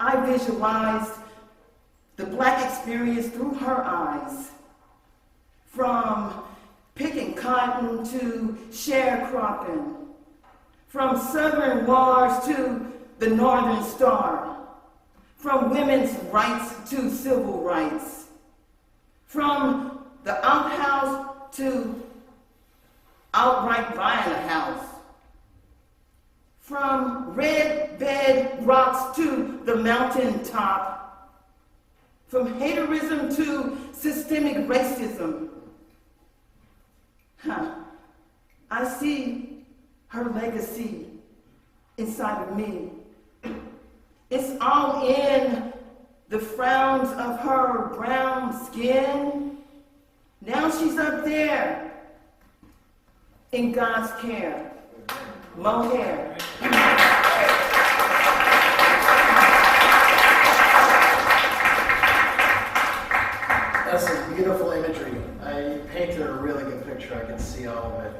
I visualized the black experience through her eyes, from picking cotton to sharecropping, from southern wars to the northern star, from women's rights to civil rights, from the outhouse to outright buying a house, from red bed rocks to the mountaintop, from haterism to systemic racism. I see her legacy inside of me. It's all in the frowns of her brown skin. Now she's up there in God's care. Mohair. That's some beautiful imagery. I painted a really good picture. I could see all of it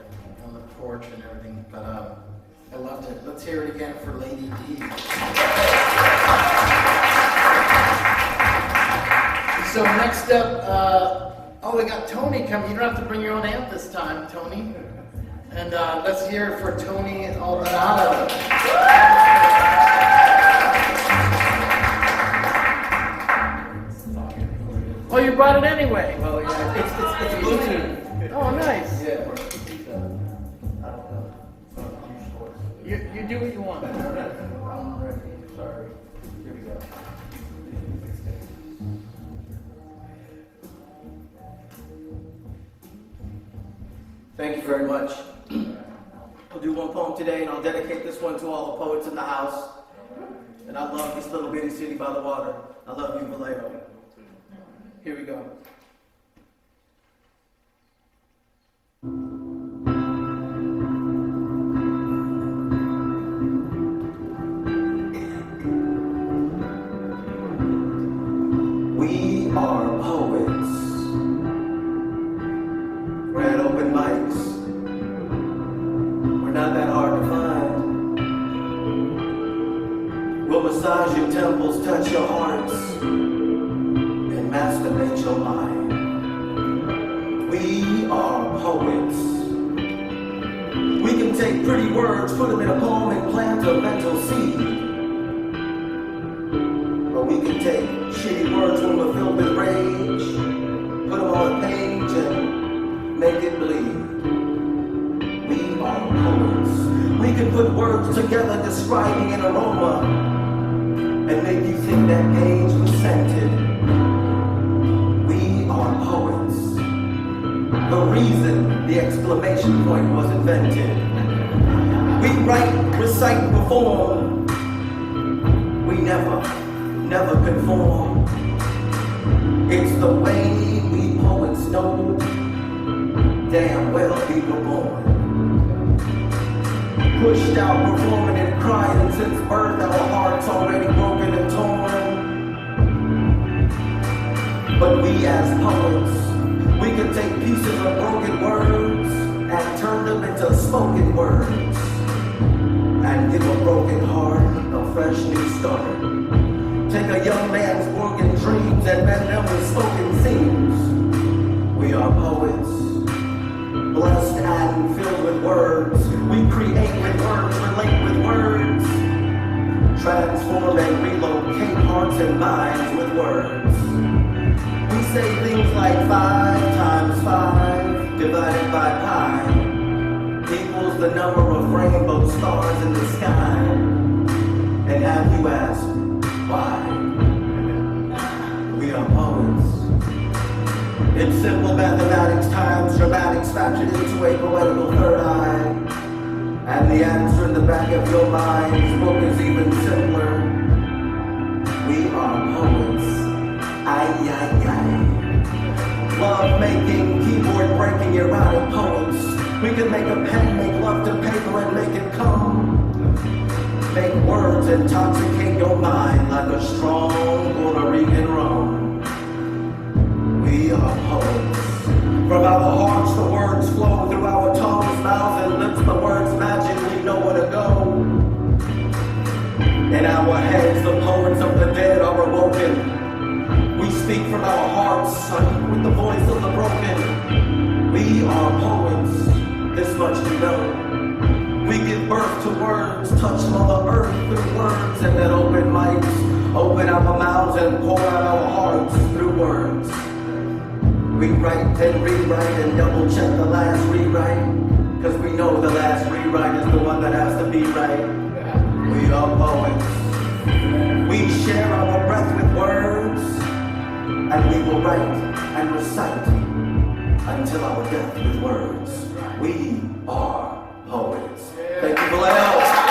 on the porch and everything, but I loved it. Let's hear it again for Lady D. So next up, we got Tony coming. You don't have to bring your own amp this time, Tony. And let's hear it for Tony Aldorondo. Oh, you brought it anyway. Well, yeah, it's Bluetooth. Oh, nice. Yeah. You do what you want. Sorry. Here we go. Thank you very much. I'll do one poem today, and I'll dedicate this one to all the poets in the house. And I love this little bitty city by the water. I love you, Vallejo. Here we go. We are poets. We're at open mics. We're not that hard to find. We'll massage your temples, touch your hearts, and masturbate your mind. We are poets. We can take pretty words, put them in a poem, and plant a mental seed. Or we can take shitty words when we're filled with rage, put them on a page and make it bleed. We are poets. We can put words together describing an aroma and make you think that page was scented. We are poets. The reason the exclamation point was invented. We write, recite, perform. We never conform. It's the way we poets know damn well we were born. Pushed out, performing and crying since birth, our hearts already broken and torn. But we as poets, we can take pieces of broken words and turn them into spoken words and give a broken heart a fresh new start. Take a young man's broken dreams and mend them with spoken themes. We are poets, blessed and filled with words. We create with words, relate with words, transform and relocate hearts and minds with words. We say things like 5 times 5 divided by pi equals the number of rainbow stars in the sky. And have you asked why? We are poets. It's simple mathematics times dramatics factored into a poetical third eye. And the answer in the back of your mind's book is even simpler. We are poets. Ay, ay, ay. Love making, keyboard breaking, erotic poets. We can make a pen, make love to paper and make it come. Make words intoxicate your mind like a strong Puerto Rican rum. We are poets. From our hearts the words flow through our tongues, mouths and lips. The words magically know where to go. In our heads the poets of the dead are awoken. We speak from our hearts with the voice of the broken. We are poets, this much we know. We give birth to words, touch Mother Earth through words, and at open mics Open our mouths and pour out our hearts through words. We write and rewrite and double check the last rewrite, cause we know the last rewrite is the one that has to be right. We are poets. We share our breath with words, and we will write and recite until our death with words. We are poets. Thank you for that.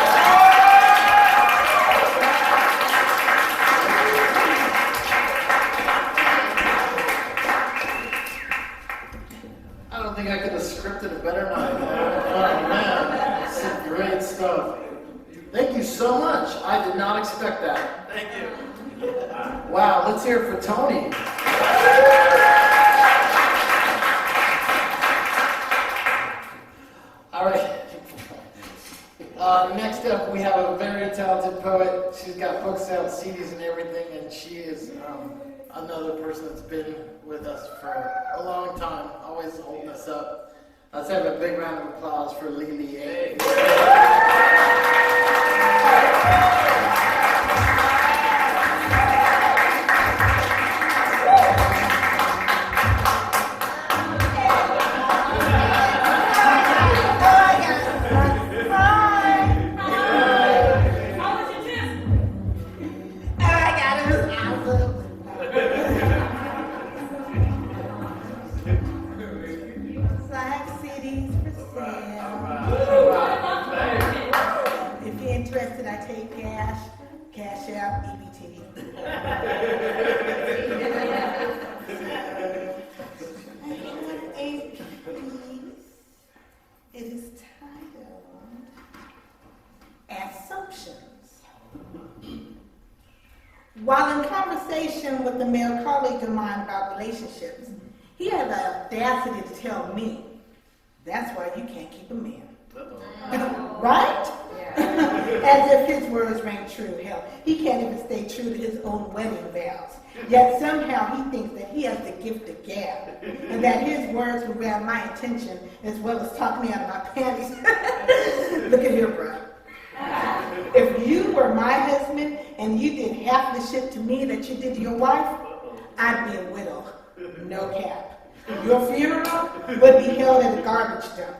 I don't think I could have scripted a better night. Oh man, some great stuff. Thank you so much. I did not expect that. Thank you. Wow, let's hear it for Tony. All right. Next up, we have a very talented poet. She's got books out, CDs, and everything, and she is another person that's been with us for a long time, always holding us up. Let's have a big round of applause for Lily. It is titled Assumptions. While in conversation with a male colleague of mine about relationships, he had the audacity to tell me, that's why you can't keep a man. Right? As if his words rang true. Hell, he can't even stay true to his own wedding vows. Yet somehow he thinks that he has the gift of gab, and that his words will grab my attention as well as talk me out of my panties. Look at here, bro. If you were my husband and you did half the shit to me that you did to your wife, I'd be a widow. No cap. Your funeral would be held at a garbage dump.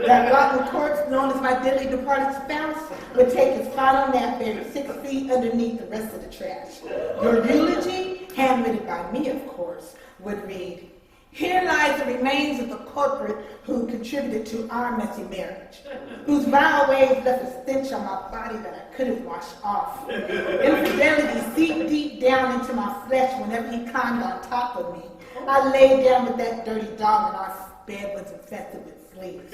That rotten corpse, known as my dearly departed spouse, would take his final nap buried 6 feet underneath the rest of the trash. Your eulogy, handwritten by me, of course, would read, "Here lies the remains of the culprit who contributed to our messy marriage, whose vile ways left a stench on my body that I couldn't wash off. Infidelity seeped deep down into my flesh whenever he climbed on top of me. I laid down with that dirty dog and our bed was infested with fleas.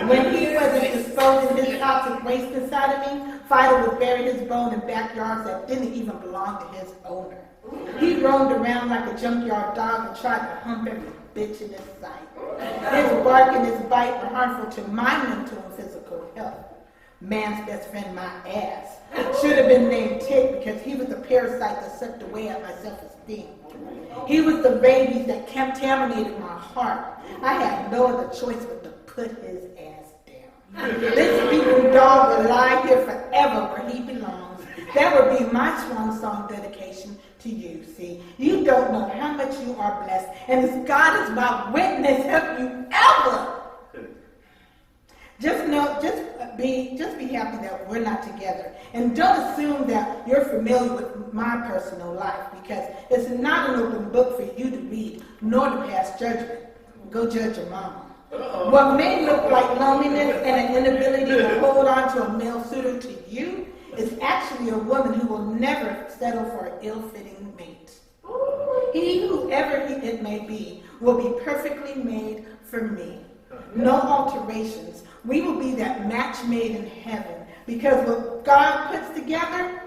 When he wasn't disposing his toxic waste inside of me, Fido would bury his bone in backyards that didn't even belong to his owner. He roamed around like a junkyard dog and tried to hump every bitch in his sight. His bark and his bite were harmful to my mental and physical health. Man's best friend, my ass, should have been named Tick because he was the parasite that sucked away at my self-esteem. He was the rabies that contaminated my heart. I had no other choice but to put his ass down. This beaten dog will lie here forever where he belongs. That would be my swan song dedication to you. See, you don't know how much you are blessed, and as God is my witness, have you ever? Just be happy that we're not together. And don't assume that you're familiar with my personal life, because it's not an open book for you to read, nor to pass judgment. Go judge your mama. What may look like loneliness and an inability to hold on to a male suitor to you is actually a woman who will never settle for an ill-fitting mate. He, whoever it may be, will be perfectly made for me. No alterations. We will be that match made in heaven, because what God puts together,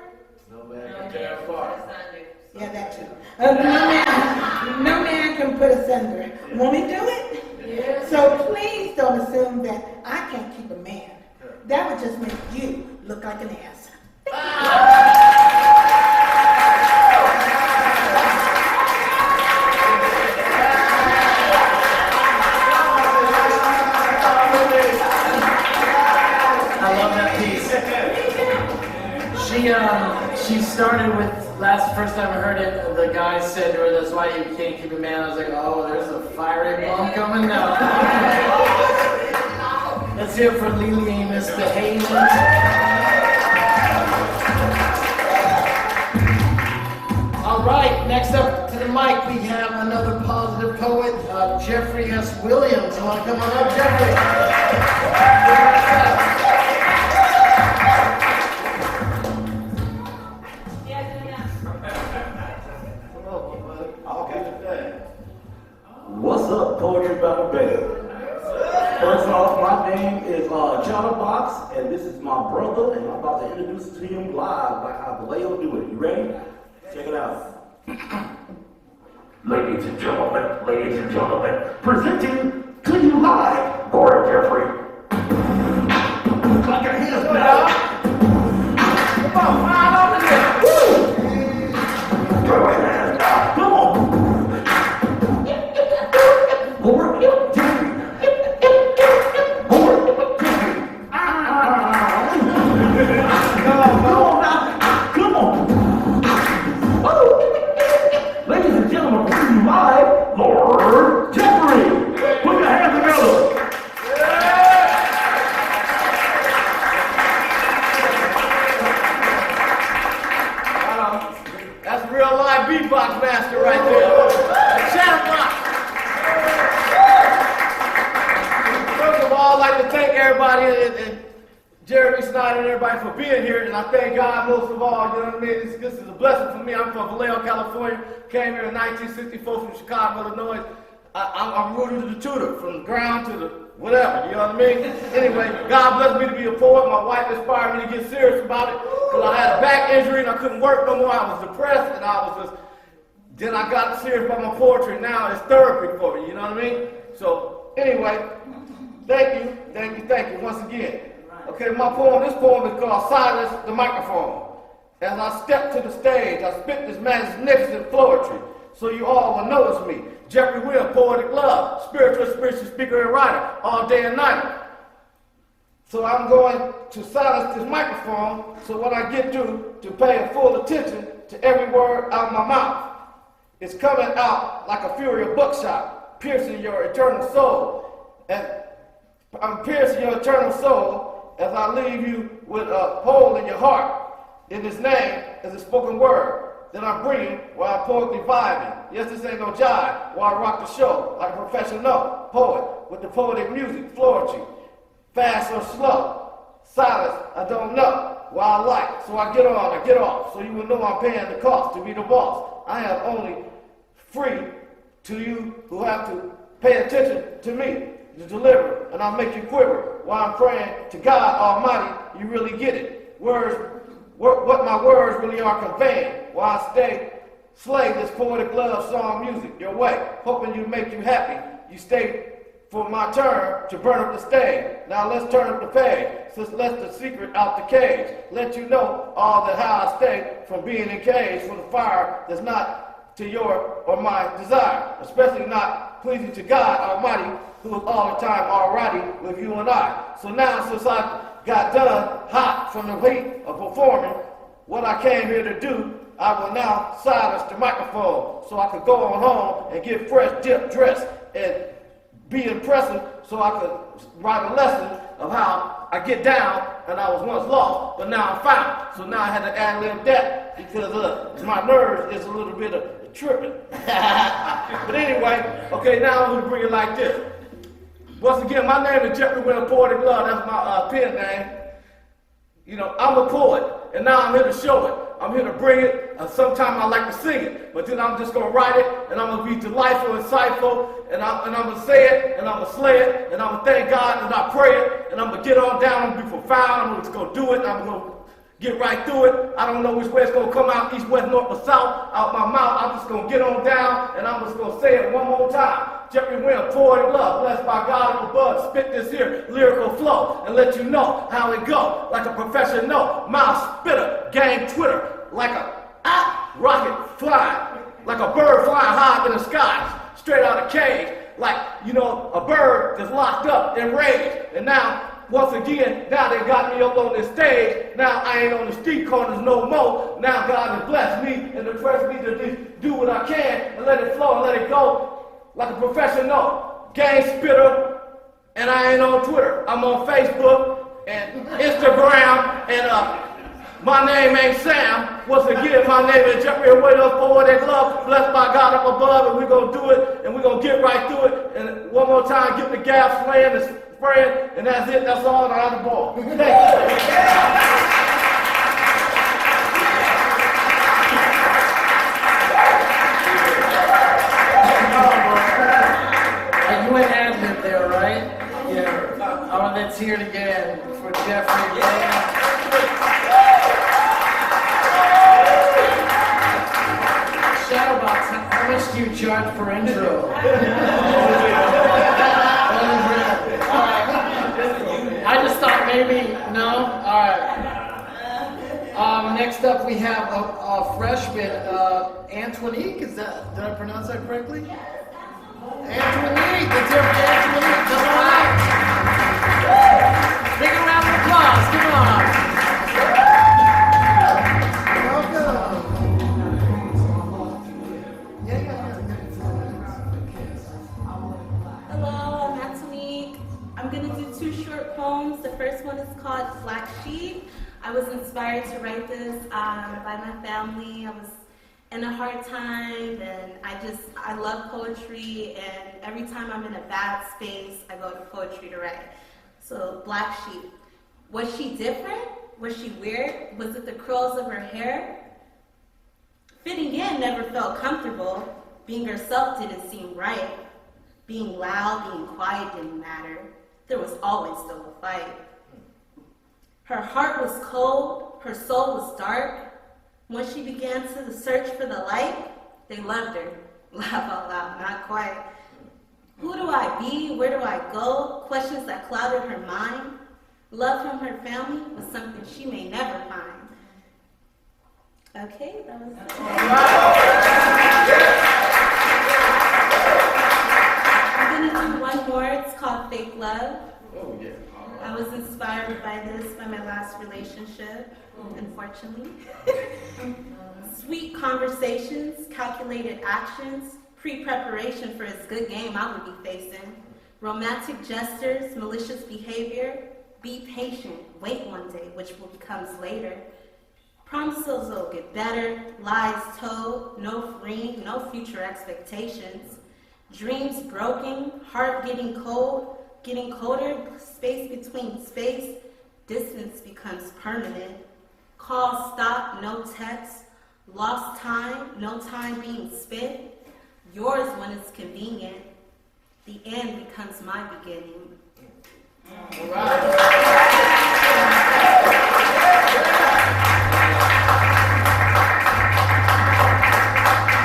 no man can tear apart. Yeah, that too. No man can put asunder. Won't he do it? Yeah. So please don't assume that I can't keep a man. That would just make you look like an ass. I love that piece. She started with last the first time I heard it, the guy said, that's why you can't keep a man. I was like, oh, there's a fiery bomb coming now. Let's hear it for Lily Misbehaving. All right, next up to the mic, we have another positive poet, Jeffrey S. Williams. You want to come on up, Jeffrey? What's up, Poetry by the Bay? First off, my name is Chatterbox, and this is my brother, and I'm about to introduce to him live like how Vallejo do it. You ready? Check it out. Ladies and gentlemen, presenting to you live, Gordon Jeffrey. Clap your hands, now. Come on, fire on the neck. Woo! Throw your hands down. Come on. Gordon Jeffrey. Gordon Jeffrey. Come on now. Come on. Woo! Ladies and gentlemen, bring you live, Lord Jeffrey. Put your hands together. That's real live beatbox master right there. Chatterbox. First of all, I'd like to thank everybody and Jeremy Snyder and everybody for being here, and I thank God most of all. You know what I mean? This is a blessing for me. I'm from Vallejo, California. Came here in 1964 from Chicago, Illinois. I'm rooted to the tutor, from the ground to the whatever. You know what I mean? Anyway, God blessed me to be a poet. My wife inspired me to get serious about it because I had a back injury and I couldn't work no more. I was depressed and I was just. Then I got serious about my poetry. Now it's therapy for me. You know what I mean? So anyway, thank you once again. Okay, this poem is called Silence the Microphone. As I step to the stage, I spit this magnificent poetry, so you all will notice me. Jeffrey Will, poetic love, spiritual speaker and writer, all day and night. So I'm going to silence this microphone, so when I get to pay full attention to every word out of my mouth. It's coming out like a fury of buckshot, piercing your eternal soul. And I'm piercing your eternal soul as I leave you with a hole in your heart. In His name is a spoken word that I'm bringing while I'm poetry vibing. Yes, this ain't no jive, while I rock the show like a professional poet with the poetic music, flourishing. Fast or slow, silence, I don't know. While I like, so I get on, I get off, so you will know I'm paying the cost to be the boss. I am only free to you who have to pay attention to me to deliver, and I'll make you quiver while I'm praying to God Almighty. You really get it. Words, what my words really are conveying while I slay this poetic love song music your way, hoping you make you happy. You stay for my turn to burn up the stage. Now let's turn up the page. Let's let the secret out the cage. Let you know all that how I stay from being engaged for the fire that's not to your or my desire, especially not pleasing to God Almighty, who is all the time alrighty with you and I. So now, since I got done hot from the heat of performing what I came here to do, I will now silence the microphone so I could go on home and get fresh, dip, dressed, and be impressive so I could write a lesson of how I get down and I was once lost, but now I'm found. So now I had to ad-lib that because my nerves is a little bit of tripping. But anyway, okay, now I'm going to bring it like this. Once again, my name is Jeffrey Will, Poetic Love. That's my pen name. You know, I'm a poet, and now I'm here to show it. I'm here to bring it. Sometimes I like to sing it, but then I'm just going to write it, and I'm going to be delightful, insightful, and I'm going to say it, and I'm going to slay it, and I'm going to thank God, and I pray it, and I'm going to get on down, I'm going to be profound, I'm just going to do it, and I'm going to get right through it. I don't know which way it's going to come out, east, west, north, or south, out my mouth. I'm just going to get on down, and I'm just going to say it one more time. Jeffrey Will, poetic love, blessed by God up above. Spit this here lyrical flow and let you know how it go. Like a professional mouth spitter, gang Twitter, like a rocket flying, like a bird flying high in the sky, straight out of cage, like, you know, a bird that's locked up, enraged, and now Once again, now they got me up on this stage. Now I ain't on the street corners no more. Now God has blessed me and impressed me to just do what I can and let it flow and let it go like a professional gang spitter. And I ain't on Twitter. I'm on Facebook and Instagram, and my name ain't Sam. Once again, my name is Jeffrey. Wait up for that glove. Blessed by God up above, and we're going to do it, and we're going to get right through it. And one more time, get the gas slaying and spraying, and that's it. That's all. And I'm the ball. Thank you. You went ad-lib there, right? Yeah. Oh, let's hear it again for Jeffrey. Shadowbox, how much do you charge per intro? I just thought maybe, no? All right. Next up we have a freshman, Antoinique. Did I pronounce that correctly? Antoinique, let's hear it for Antoinique. Come on up. Big round of applause, come on. Hello, I'm Antoinique. I'm going to do 2 short poems. The first one is called Black Sheep. I was inspired to write this by my family. I was in a hard time, and I love poetry, and every time I'm in a bad space, I go to poetry to write. So, Black Sheep. Was she different? Was she weird? Was it the curls of her hair? Fitting in never felt comfortable. Being herself didn't seem right. Being loud, being quiet didn't matter. There was always still a fight. Her heart was cold, her soul was dark. When she began to search for the light, they loved her. Laugh out loud, not quite. Who do I be? Where do I go? Questions that clouded her mind. Love from her family was something she may never find. Okay, that was it. I'm gonna do one more. It's called Fake Love. Oh, yeah. I was inspired by this by my last relationship, unfortunately. Sweet conversations, calculated actions, pre-preparation for his good game I would be facing. Romantic gestures, malicious behavior. Be patient, wait one day, which comes later. Promises will get better, lies told, no freeing, no future expectations. Dreams broken, heart getting cold, getting colder, space between space, distance becomes permanent. Calls stop, no text, lost time, no time being spent. Yours when it's convenient, the end becomes my beginning. All right.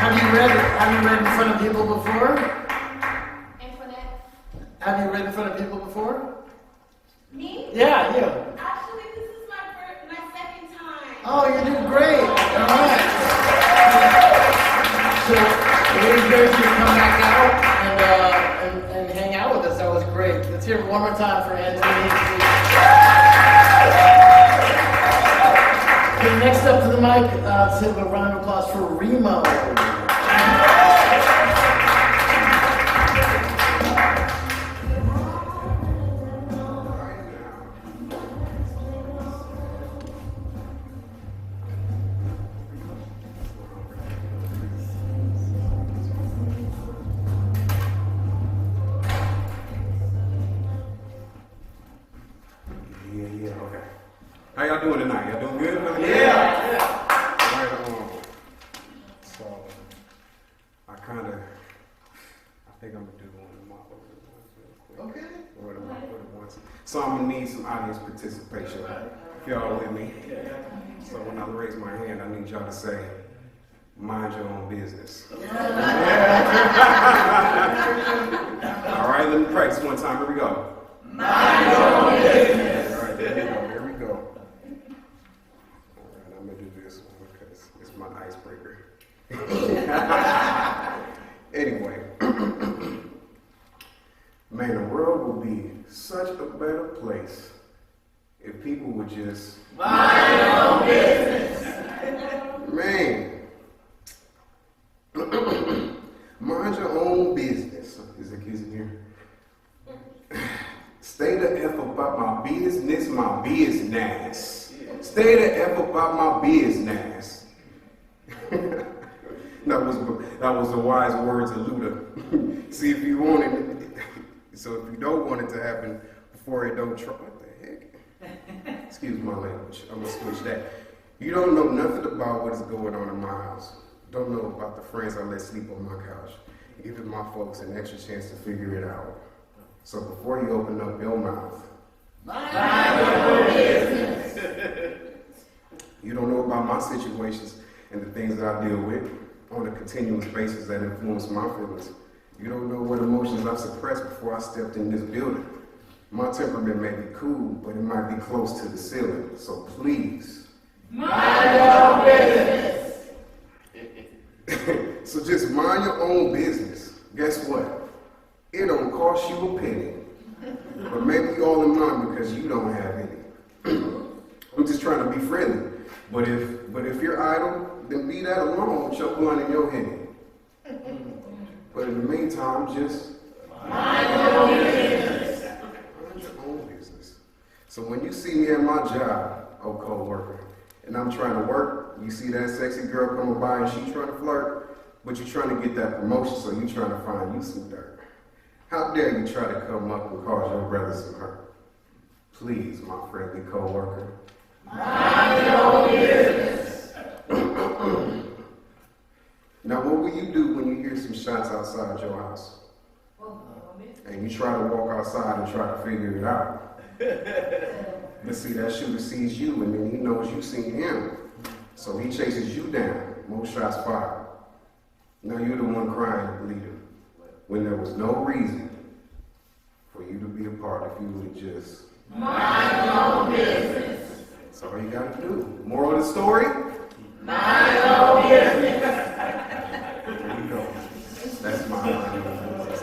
Have you read in front of people before? Antoinette. Have you read in front of people before? Me? Yeah, you. Actually, this is my second time. Oh, you did great. All right. So, we encourage you to come back out and hang out with us. That was great. Let's hear it one more time for Antoinique. Okay, next up to the mic, let's have a round of applause for Remo. Yeah, okay. How y'all doing tonight? Y'all doing good? Yeah. All right, so, I think I'm gonna do one of my favorite ones real quick. Okay. One of my favorite ones. So I'm gonna need some audience participation. If y'all with me. So when I raise my hand, I need y'all to say, mind your own business. All right, let me practice one time. Here we go. Mind your own business. All right, there we go. Here we go. All right, I'm gonna do this one because it's my icebreaker. Anyway, man, the world will be such a better place would just mind your own business. Man. Mind your own business. Is there kids in here? Stay the F about my business, my business. Stay the F about my business. That was the wise words of Luda. See, if you want it, so if you don't want it to happen before it don't try, what the heck? Excuse my language, I'm gonna switch that. You don't know nothing about what is going on in my house. Don't know about the friends I let sleep on my couch. Giving my folks an extra chance to figure it out. So before you open up your mouth, mind your business. You don't know about my situations and the things that I deal with on a continuous basis that influence my feelings. You don't know what emotions I've suppressed before I stepped in this building. My temperament may be cool, but it might be close to the ceiling. So please, mind your own business. So just mind your own business. Guess what? It don't cost you a penny. But maybe you all in mine because you don't have any. I'm just trying to be friendly. But if you're idle, then be that alone with your blunt in your hand. But in the meantime, just mind your own business. Mind your own business. So when you see me at my job, oh co-worker, and I'm trying to work, you see that sexy girl coming by and she's trying to flirt, but you're trying to get that promotion, so you're trying to find you some dirt. How dare you try to come up and cause your brother some hurt? Please, my friendly co-worker, mind your own business. Now, what will you do when you hear some shots outside your house? And you try to walk outside and try to figure it out. But see, that shooter sees you and then he knows you seen him. So he chases you down. More shots fired. Now you're the one crying and bleeding when there was no reason for you to be a part if you would just mind your own business. That's all you gotta do. Moral of the story? Mind your own business. There you go. That's my mind your own business.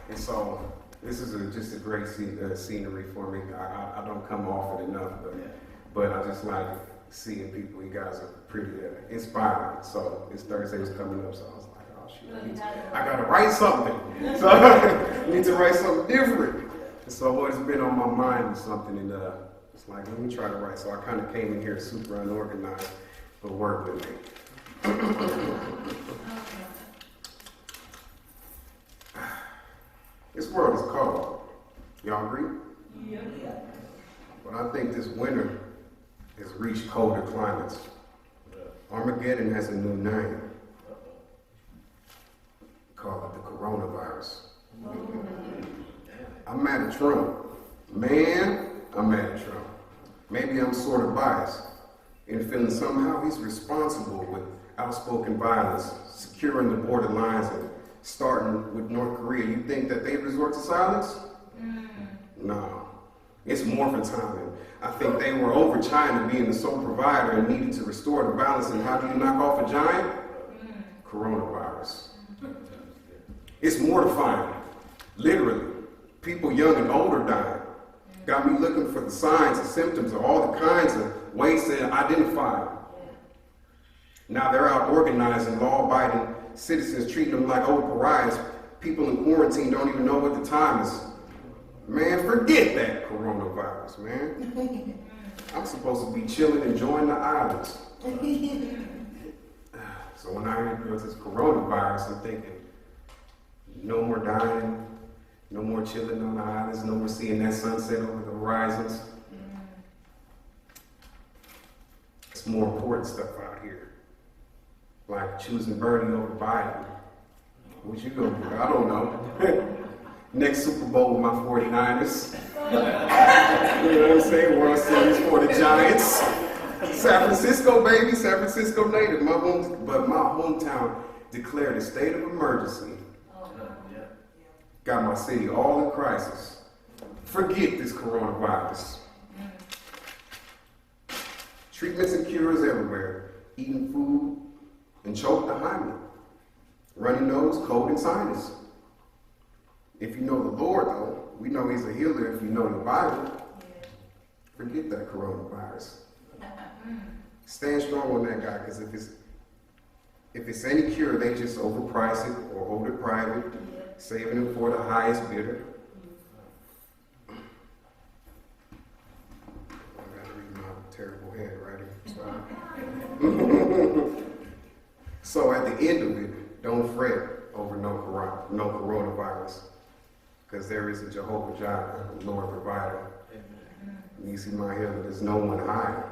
And so this is just a great scenery for me. I don't come off it enough, but I just like seeing people. You guys are pretty inspiring. So this Thursday was coming up, so I was like, oh shoot, I gotta write something. So I need to write something different. And so what's been on my mind is something, and it's like, let me try to write. So I kind of came in here super unorganized, but work with me. This world is cold. Y'all agree? Yeah. But I think this winter has reached colder climates. Armageddon has a new name. Call it the coronavirus. I'm mad at Trump. Man, I'm mad at Trump. Maybe I'm sort of biased in feeling somehow he's responsible with outspoken violence, securing the border lines, and starting with North Korea. You think that they resort to silence? No. It's morphin' time. And I think they were over China being the sole provider and needed to restore the balance. And how do you knock off a giant? Coronavirus. It's mortifying. Literally. People young and older dying. Got me looking for the signs and symptoms of all the kinds of ways to identify them. Now they're out organizing, law-abiding citizens, treating them like old pariahs. People in quarantine don't even know what the time is. Man, forget that coronavirus, man. I'm supposed to be chilling, enjoying the islands. So when I hear about this coronavirus, I'm thinking, no more dying, no more chilling on the islands, no more seeing that sunset over the horizons. It's more important stuff out here. Like choosing Bernie over Biden. What you gonna do? I don't know. Next Super Bowl with my 49ers. You know what I'm saying? World Series for the Giants. San Francisco, baby. San Francisco native. But my hometown declared a state of emergency. Got my city all in crisis. Forget this coronavirus. Treatments and cures everywhere. Eating food and choke behind me. runny nose, cold, and sinus. If you know the Lord, though, we know he's a healer if you know the Bible. Forget that coronavirus. Stand strong on that guy, because if it's any cure, they just overprice it or hold it private, saving it for the highest bidder. I gotta read my terrible handwriting. So at the end of it, don't fret over no coronavirus, because there is a Jehovah Jireh, the Lord provider. And you see my healer, there's no one higher.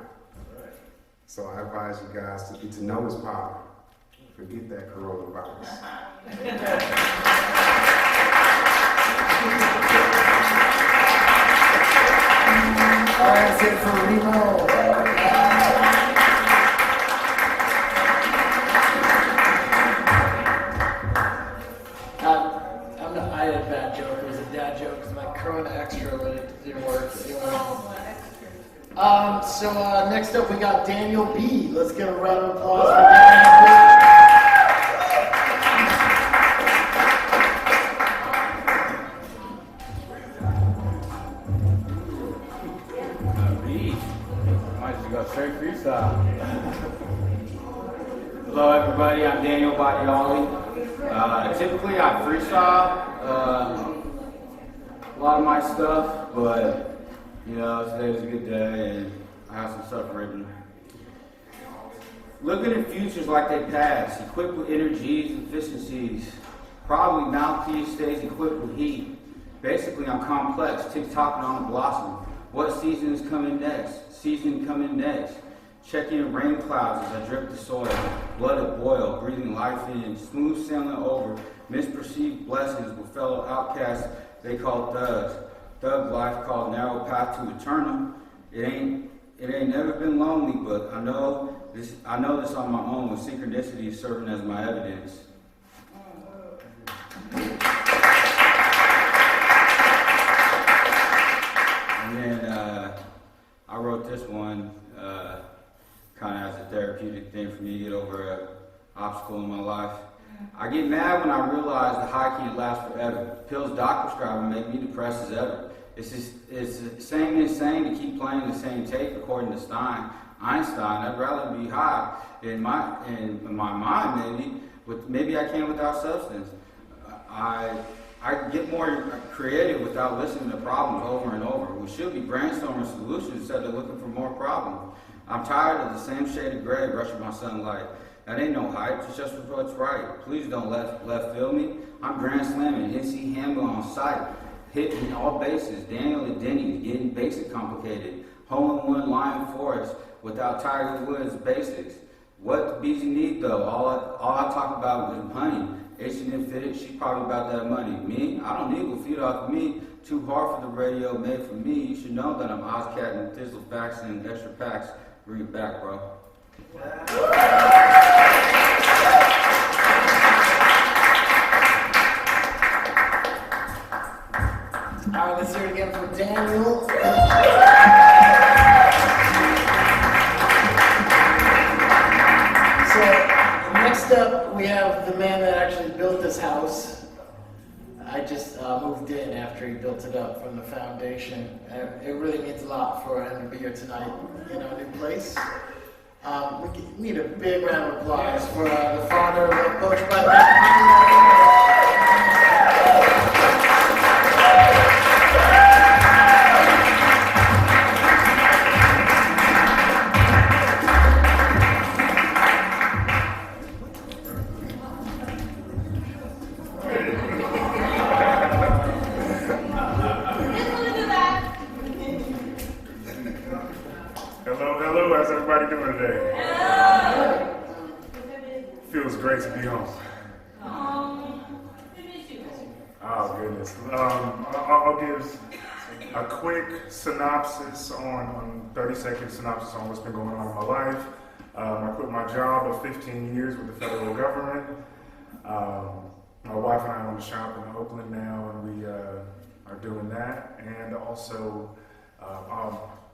So I advise you guys to get to know his power. Forget that coronavirus. All right, that's it for Remo. I had a bad joke. It was a dad joke because my Corona Extra, but it didn't work. So next up we got Daniel B. Let's get a round of applause for Daniel B. Might just go straight freestyle. Hello everybody, I'm Daniel Ely. Typically I freestyle a lot of my stuff, but you know, today's a good day and I have some stuff written. Looking at futures like they pass, equipped with energies and efficiencies. Probably mouthpiece stays equipped with heat. Basically, I'm complex, tick-tocking on a blossom. What season is coming next? Season coming next. Checking rain clouds as I drip the soil. Blood at boil, breathing life in. Smooth sailing over misperceived blessings with fellow outcasts they call thugs. Thug life called narrow path to eternal. It ain't never been lonely, but I know this on my own with synchronicity serving as my evidence. And then I wrote this one kind of as a therapeutic thing for me to get over an obstacle in my life. I get mad when I realize the high can't last forever. Pills doctors prescribe make me depressed as ever. It's the same insane to keep playing the same tape according to Einstein. I'd rather be high in my mind maybe I can without substance. I get more creative without listening to problems over and over. We should be brainstorming solutions instead of looking for more problems. I'm tired of the same shade of gray rushing my sunlight. That ain't no hype, it's just what's right. Please don't left field me. I'm grand slamming, NC Hammer on sight. Hitting all bases, Daniel and Denny, getting basic complicated. Hole in one Lion Forest without Tiger Woods basics. What BZ need though? All I talk about is money. H&M Fitted, she probably about that money. Me? I don't need to feed off of me. Too hard for the radio, made for me. You should know that I'm Ozcat and Thizzle Facts and extra packs. Bring it back, bro. All right, let's hear it again for Daniel. So next up, we have the man that actually built this house. I just moved in after he built it up from the foundation. It really means a lot for him to be here tonight in our new place. We need a big round of applause for the father of the coach by the Hello, how's everybody doing today? Feels great to be home. Oh, goodness. I'll give a quick synopsis 30-second synopsis on what's been going on in my life. I quit my job of 15 years with the federal government. My wife and I own a shop in Oakland now, and we are doing that. And also,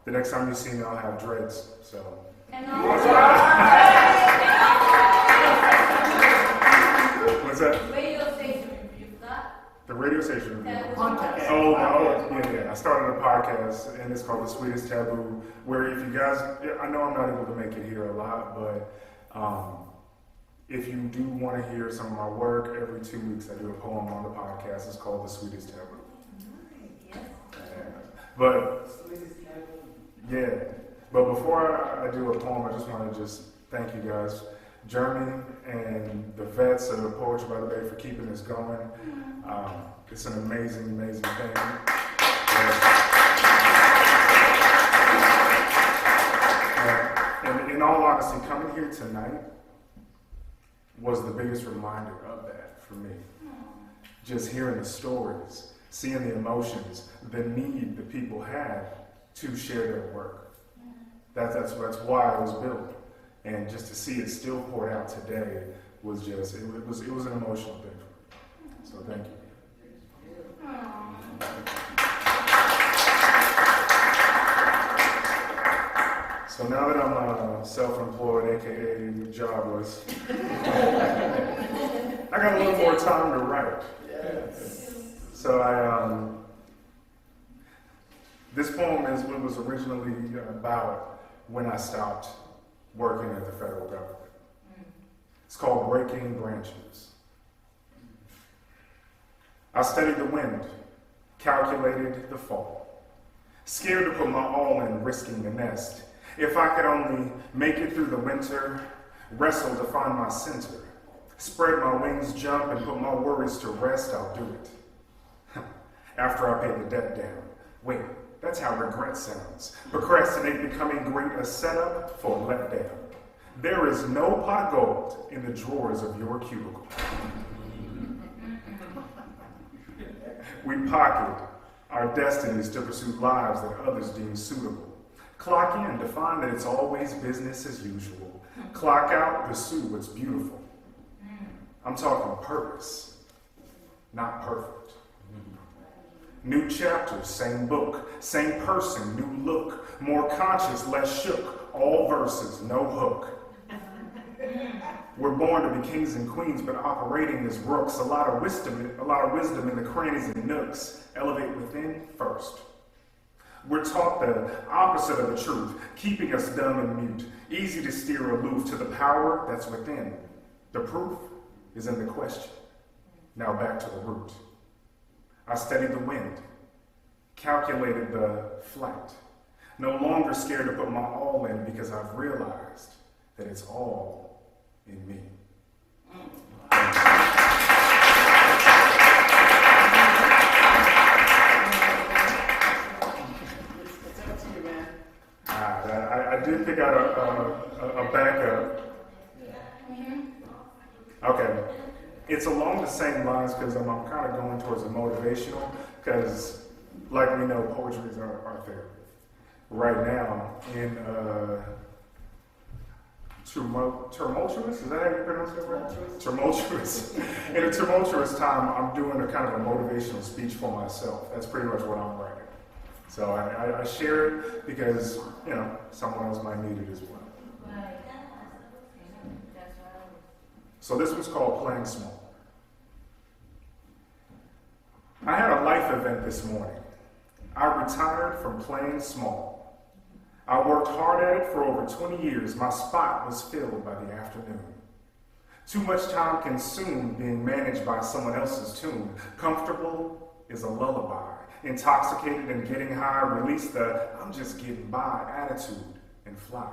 the next time you see me, I'll have dreads. So. What's that? radio station review? Podcast. Yeah. I started a podcast, and it's called The Sweetest Taboo, where if you guys, I know I'm not able to make it here a lot, but if you do want to hear some of my work, every 2 weeks I do a poem on the podcast. It's called The Sweetest Taboo. But before I do a poem, I just want to thank you guys, Jeremy and the vets of Poetry by the Bay, for keeping this going. It's an amazing, amazing thing. And in all honesty, coming here tonight was the biggest reminder of that for me. Just hearing the stories, seeing the emotions, the need that people had to share their work. That's why it was built. And just to see it still poured out today was just, it was an emotional thing for me. So thank you. So now that I'm self-employed, aka jobless, I got a little more time to write. So this poem was originally about when I stopped working at the federal government. It's called Breaking Branches. I studied the wind, calculated the fall, scared to put my all in risking the nest. If I could only make it through the winter, wrestle to find my center, spread my wings, jump, and put my worries to rest, I'll do it. After I pay the debt down. Wait, that's how regret sounds. Procrastinate becoming great, a setup for letdown. There is no pot of gold in the drawers of your cubicle. We pocket our destinies to pursue lives that others deem suitable. Clock in to find that it's always business as usual. Clock out, pursue what's beautiful. I'm talking purpose, not perfect. New chapters, same book, same person, new look, more conscious, less shook, all verses, no hook. We're born to be kings and queens, but operating as rooks. A lot of wisdom in the crannies and nooks. Elevate within first. We're taught the opposite of the truth, keeping us dumb and mute. Easy to steer aloof to the power that's within. The proof is in the question. Now back to the root. I studied the wind, calculated the flight. No longer scared to put my all in because I've realized that it's all in me. I did pick out a backup. Okay. It's along the same lines because I'm kind of going towards a motivational because, like we know, poetry is our therapy. Right now, in tumultuous, is that how you pronounce it right? Tumultuous. In a tumultuous time, I'm doing a kind of a motivational speech for myself. That's pretty much what I'm writing. So I share it because, someone else might need it as well. So this one's called Playing Small. I had a life event this morning. I retired from playing small. I worked hard at it for over 20 years. My spot was filled by the afternoon. Too much time consumed being managed by someone else's tune. Comfortable is a lullaby. Intoxicated and getting high, release the I'm just getting by attitude and fly.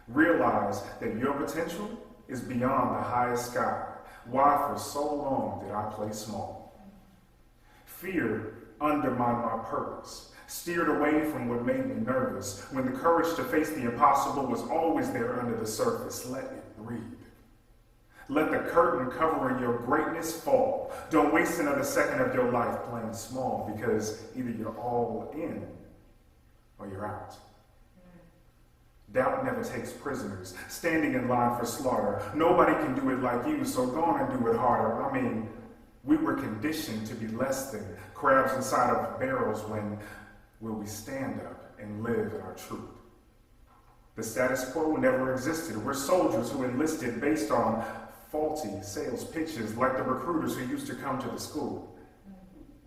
Realize that your potential is beyond the highest sky. Why for so long did I play small? Fear undermined my purpose, steered away from what made me nervous, when the courage to face the impossible was always there under the surface. Let it breathe. Let the curtain covering your greatness fall. Don't waste another second of your life playing small, because either you're all in or you're out. Doubt never takes prisoners, standing in line for slaughter. Nobody can do it like you, so go on and do it harder. I mean, we were conditioned to be less than crabs inside of barrels. When will we stand up and live in our truth? The status quo never existed. We're soldiers who enlisted based on faulty sales pitches, like the recruiters who used to come to the school.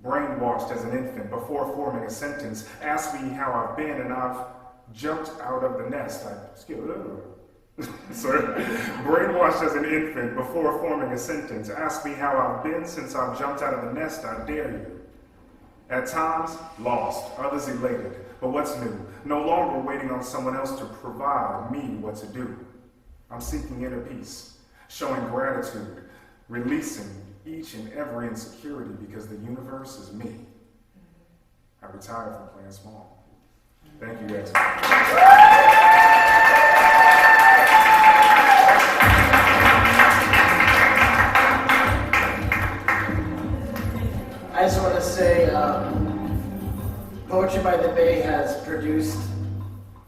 brainwashed as an infant before forming a sentence. Ask me how I've been, and I've jumped out of the nest. Sorry. Brainwashed as an infant before forming a sentence. Ask me how I've been since I've jumped out of the nest. I dare you. At times, lost, others elated. But what's new? No longer waiting on someone else to provide me what to do. I'm seeking inner peace, showing gratitude, releasing each and every insecurity because the universe is me. I retired from playing small. Thank you guys. I just want to say, Poetry by the Bay has produced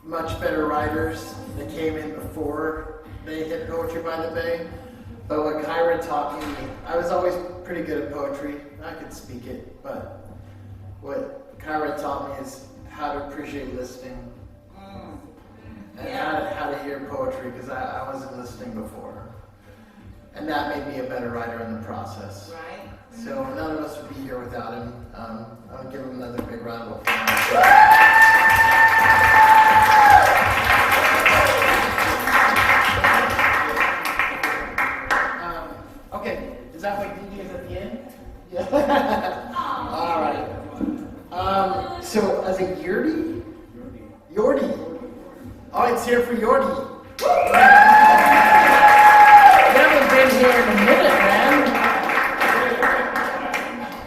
much better writers that came in before they hit Poetry by the Bay. But what Kyrah taught me, I was always pretty good at poetry. I could speak it, but what Kyrah taught me is how to appreciate listening and how to hear poetry, because I wasn't listening before. And that made me a better writer in the process. Right. So none of us would be here without him. I'll give him another big round of applause. Okay, is that what you do at the end? Yeah. All right. So as a Yordi? Yordi. Oh, it's here for Yordi. You haven't been here in a minute, man.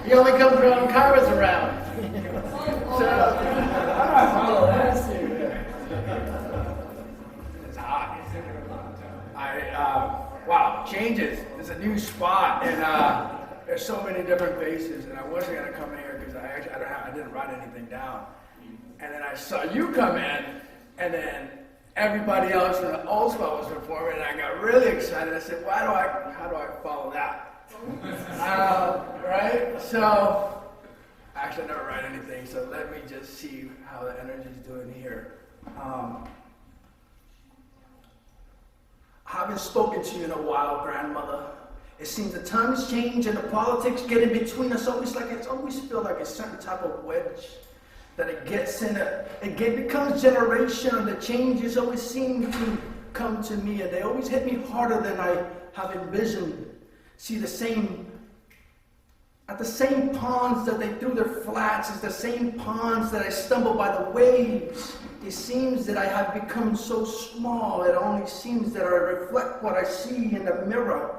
He only comes around when Kyrah's around. It's hot. Wow, changes. It's a new spot, and there's so many different faces, and I wasn't gonna come here because I didn't write anything down. And then I saw you come in, and then everybody else in the old spot was performing, and I got really excited. I said, how do I follow that? Right? So, actually I never write anything, so let me just see how the energy's doing here. I haven't spoken to you in a while, grandmother. It seems the times change and the politics get in between us. Always feel like a certain type of wedge that it gets in becomes generational. The changes always seem to come to me, and they always hit me harder than I have envisioned. See, at the same ponds that they threw their flats is the same ponds that I stumble by the waves. It seems that I have become so small, it only seems that I reflect what I see in the mirror.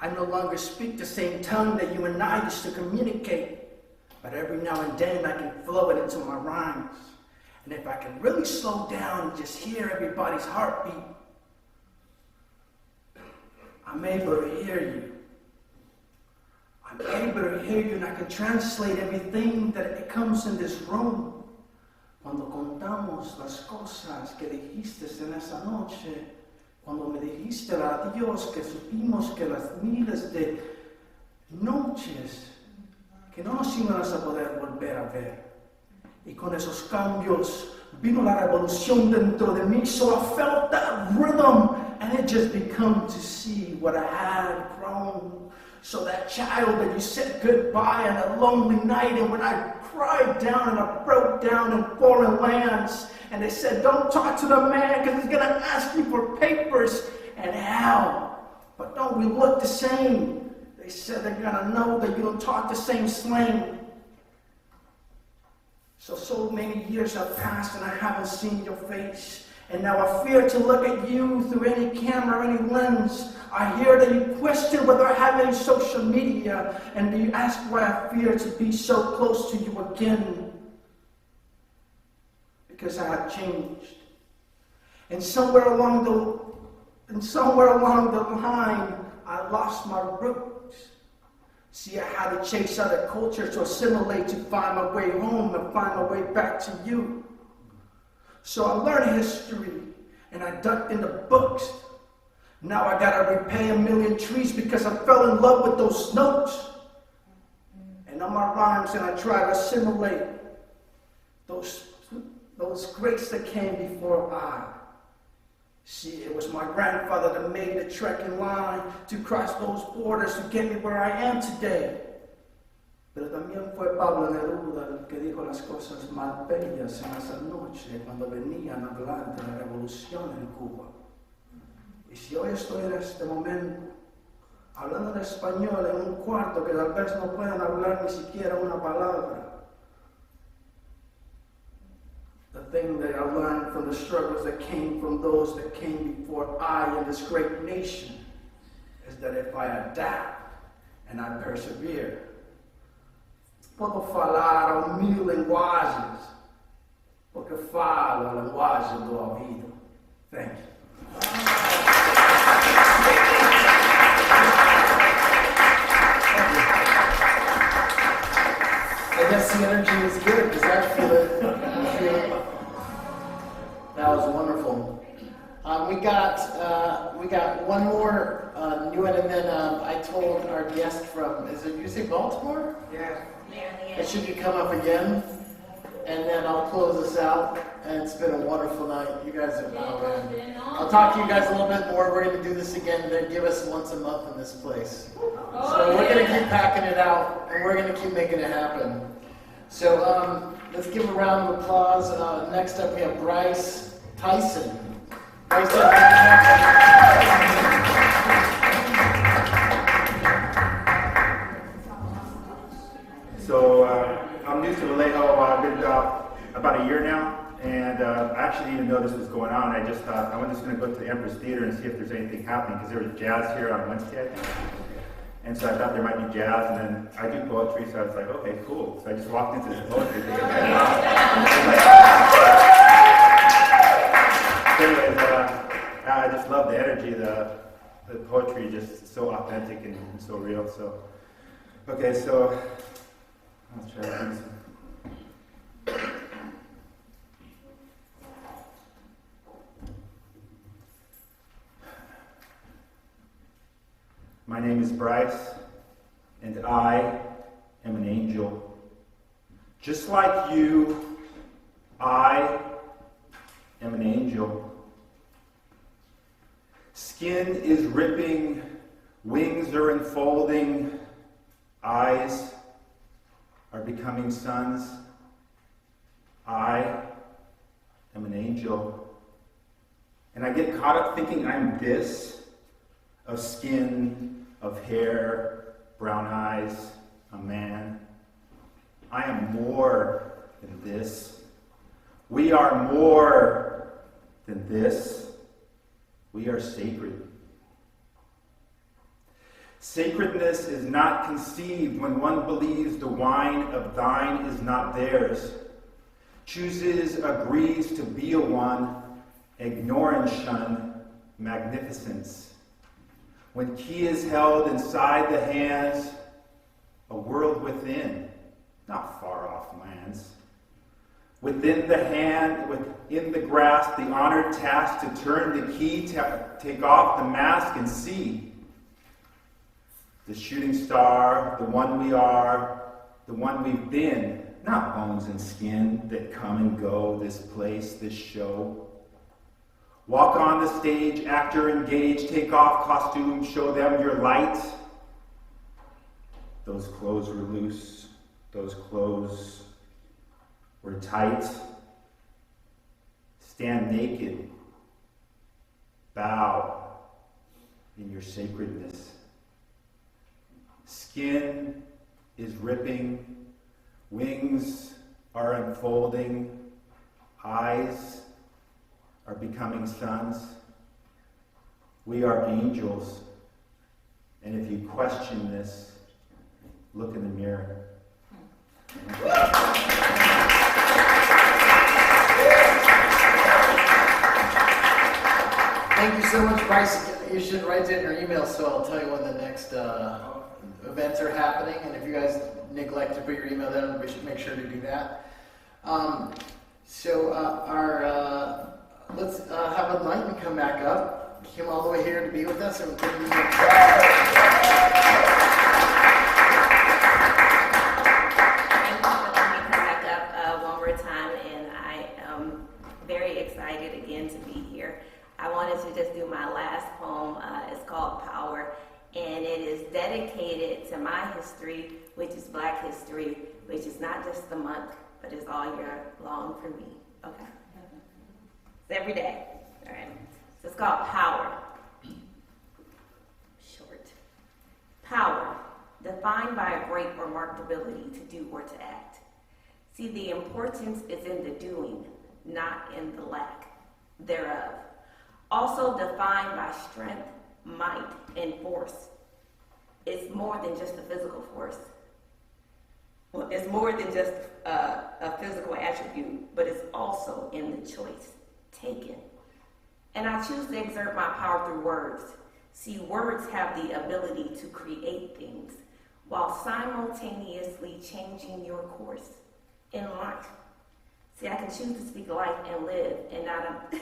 I no longer speak the same tongue that you and I used to communicate, but every now and then I can flow it into my rhymes. And if I can really slow down and just hear everybody's heartbeat, I'm able to hear you. I'm able to hear you, and I can translate everything that comes in this room. Cuando contamos las cosas que dijiste en esa noche, cuando me dijiste al adiós, que supimos que las miles de noches que no nos íbamos a poder volver a ver. Y con esos cambios vino la revolución dentro de mí, so I felt that rhythm, and it just become to see what I had grown. So that child that you said goodbye on a lonely night, and when I cried down and I broke down in foreign lands, and they said, don't talk to the man because he's going to ask you for papers and how. But don't we look the same? They said they're going to know that you don't talk the same slang. So many years have passed and I haven't seen your face. And now I fear to look at you through any camera, any lens. I hear that you question whether I have any social media, and you ask why I fear to be so close to you again. Because I have changed. And somewhere along the line, I lost my roots. See, I had to chase other cultures to assimilate, to find my way home and find my way back to you. So I learned history, and I ducked into books. Now I gotta repay a million trees because I fell in love with those notes. And on my rhymes, and I try to assimilate those greats that came before I. See, it was my grandfather that made the trekking line to cross those borders to get me where I am today. Pero también fue Pablo Neruda el que dijo las cosas más bellas en esa noche cuando venían a hablar de la revolución en Cuba. Y si hoy estoy en este momento hablando en español en un cuarto que tal vez no puedan hablar ni siquiera una palabra, the thing that I learned from the struggles that came from those that came before I in this great nation is that if I adapt and I persevere, posso falar a 1000 linguagens, porque falo a linguagem do ouvido. Thank you. I guess the energy was good because I feel it. That was wonderful. We got one more new one, and then I told our guest from, you say Baltimore? Yeah. And she could come up again, and then I'll close this out. And it's been a wonderful night. You guys are I'll talk to you guys a little bit more. We're going to do this again. They give us once a month in this place. So we're going to keep packing it out, and we're going to keep making it happen. So let's give a round of applause. Next up, we have Bryce Tyson. Bryce So I'm new to Vallejo. I've been about a year now, and I actually didn't even know this was going on. I just thought I'm just going to go to the Empress Theater and see if there's anything happening, because there was jazz here on Wednesday, I think. And so I thought there might be jazz, and then I do poetry, so I was like, okay, cool. So I just walked into this poetry thing. Anyways, I just love the energy. The poetry is just so authentic and so real. So, okay, so let's try to do this. My name is Bryce, and I am an angel. Just like you, I am an angel. Skin is ripping, wings are unfolding, eyes are becoming suns. I am an angel. And I get caught up thinking I'm this, of skin, of hair, brown eyes, a man. I am more than this. We are more than this. We are sacred. Sacredness is not conceived when one believes the wine of thine is not theirs, chooses, agrees to be a one, ignore and shun magnificence. When key is held inside the hands, a world within, not far off lands. Within the hand, within the grasp, the honored task to turn the key, take off the mask and see. The shooting star, the one we are, the one we've been, not bones and skin that come and go, this place, this show. Walk on the stage, actor engage, take off costume, show them your light. Those clothes were loose, those clothes were tight. Stand naked, bow in your sacredness. Skin is ripping, wings are unfolding, eyes are becoming suns. We are angels. And if you question this, look in the mirror. Thank you so much, Bryce. You should write it in your email so I'll tell you when the next events are happening. And if you guys neglect to put your email down, we should make sure to do that. Let's have Enlighten come back up. He came all the way here to be with us. And we'll give you one more time, and I am very excited again to be here. I wanted to just do my last poem. It's called Power, and it is dedicated to my history, which is Black history, which is not just the month, but is all year long for me. Okay? It's every day. All right? So it's called Power. Short. Power, defined by a great or marked ability to do or to act. See, the importance is in the doing, not in the lack thereof. Also defined by strength, might, and force. It's more than just a physical force. Well, it's more than just a physical attribute, but it's also in the choice taken. And I choose to exert my power through words. See, words have the ability to create things while simultaneously changing your course in life. See, I can choose to speak life and live and not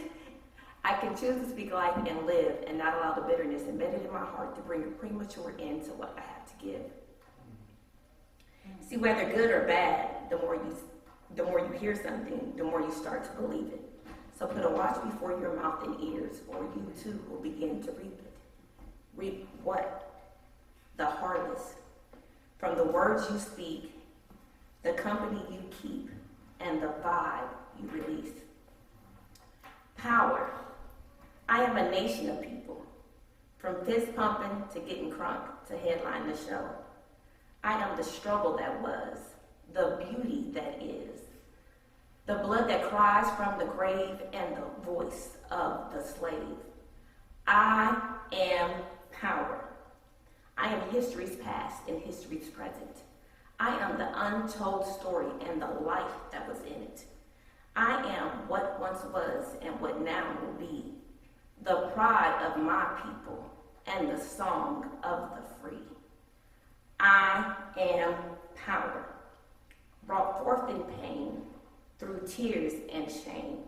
I can choose to speak life and live and not allow the bitterness embedded in my heart to bring a premature end to what I have to give. See, whether good or bad, the more you hear something, the more you start to believe it. So put a watch before your mouth and ears, or you too will begin to reap it. Reap what? The harvest. From the words you speak, the company you keep, and the vibe you release. Power. I am a nation of people. From fist pumping to getting crunk to headline the show. I am the struggle that was, the beauty that is, the blood that cries from the grave and the voice of the slave. I am power. I am history's past and history's present. I am the untold story and the life that was in it. I am what once was and what now will be, the pride of my people and the song of the free. I am power, brought forth in pain, through tears and shame.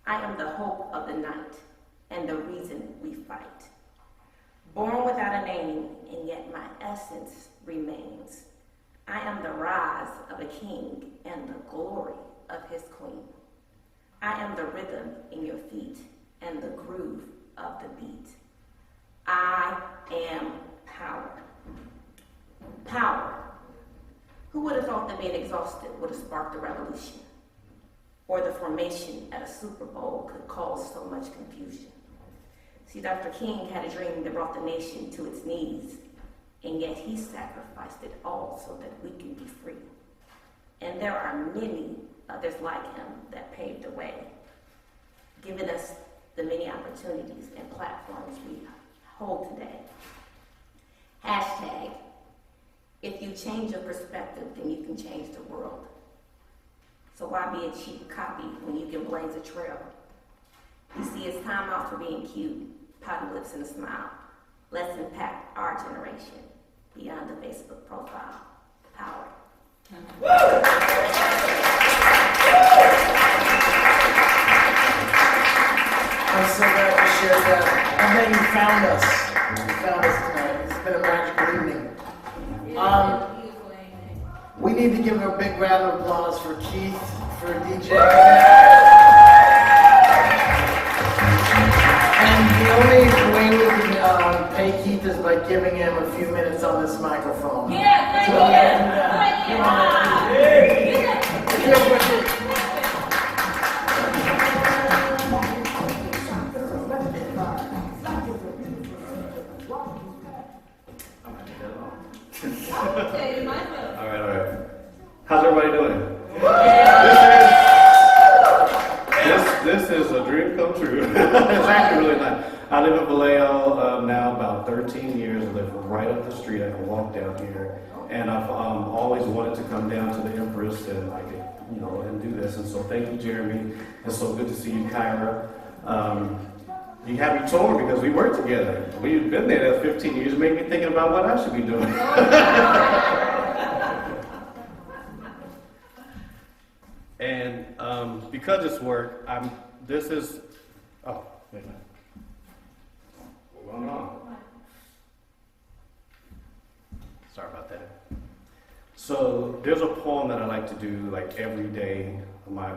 I am the hope of the night and the reason we fight. Born without a name, and yet my essence remains. I am the rise of a king and the glory of his queen. I am the rhythm in your feet and the groove of the beat. I am power. Power. Who would have thought that being exhausted would have sparked a revolution? Or the formation at a Super Bowl could cause so much confusion? See, Dr. King had a dream that brought the nation to its knees, and yet he sacrificed it all so that we can be free. And there are many others like him that paved the way, giving us the many opportunities and platforms we hold today. Hashtag, if you change your perspective, then you can change the world. So why be a cheap copy when you can blaze a trail? You see, it's time out for being cute, pouty lips and a smile. Let's impact our generation beyond the Facebook profile. Power. I'm so glad you shared that. I'm glad you found us. You found us tonight. It's been a magical evening. We need to give a big round of applause for Keith, for DJ. And the only way we can pay Keith is by giving him a few minutes on this microphone. Yeah, so All right. How's everybody doing? This is a dream come true. It's actually really nice. I live in Vallejo now about 13 years. I live right up the street. I can walk down here, and I've always wanted to come down to the Empress and I could, and do this. And so thank you, Jeremy. It's so good to see you, Kyrah. You had me torn because we worked together. We've been there that 15 years, made me thinking about what I should be doing. And because it's work, oh, wait a minute. What's going on? Sorry about that. So there's a poem that I like to do like every day, like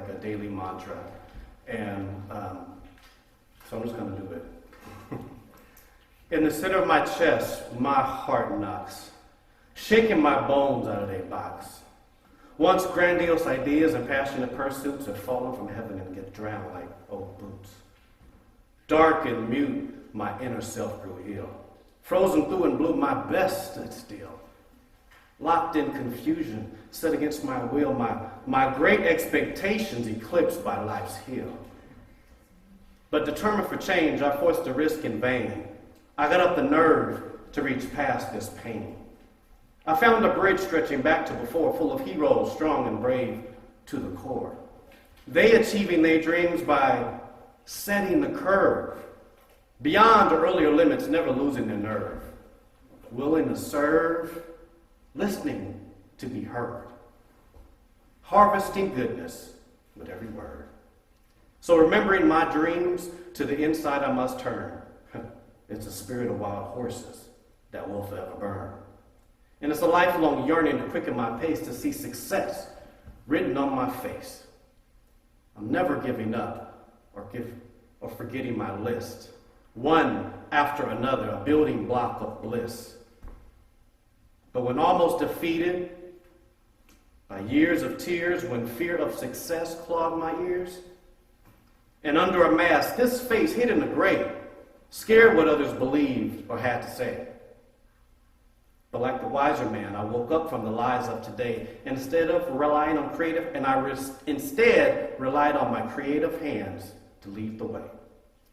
a daily mantra. And so I'm just going to do it. In the center of my chest, my heart knocks, shaking my bones out of their box. Once grandiose ideas and passionate pursuits have fallen from heaven and get drowned like old boots. Dark and mute, my inner self grew ill. Frozen through and blue, my best stood still. Locked in confusion, set against my will, my great expectations eclipsed by life's hill. But determined for change, I forced the risk in vain. I got up the nerve to reach past this pain. I found a bridge stretching back to before, full of heroes, strong and brave to the core. They achieving their dreams by setting the curve, beyond earlier limits, never losing their nerve. Willing to serve, listening to be heard. Harvesting goodness with every word. So remembering my dreams, to the inside I must turn. It's a spirit of wild horses that will forever burn. And it's a lifelong yearning to quicken my pace, to see success written on my face. I'm never giving up or forgetting my list. One after another, a building block of bliss. But when almost defeated by years of tears, when fear of success clogged my ears, and under a mask, this face hid in the grave, scared what others believed or had to say. But like the wiser man, I woke up from the lies of today. Instead of relying on instead relied on my creative hands to lead the way.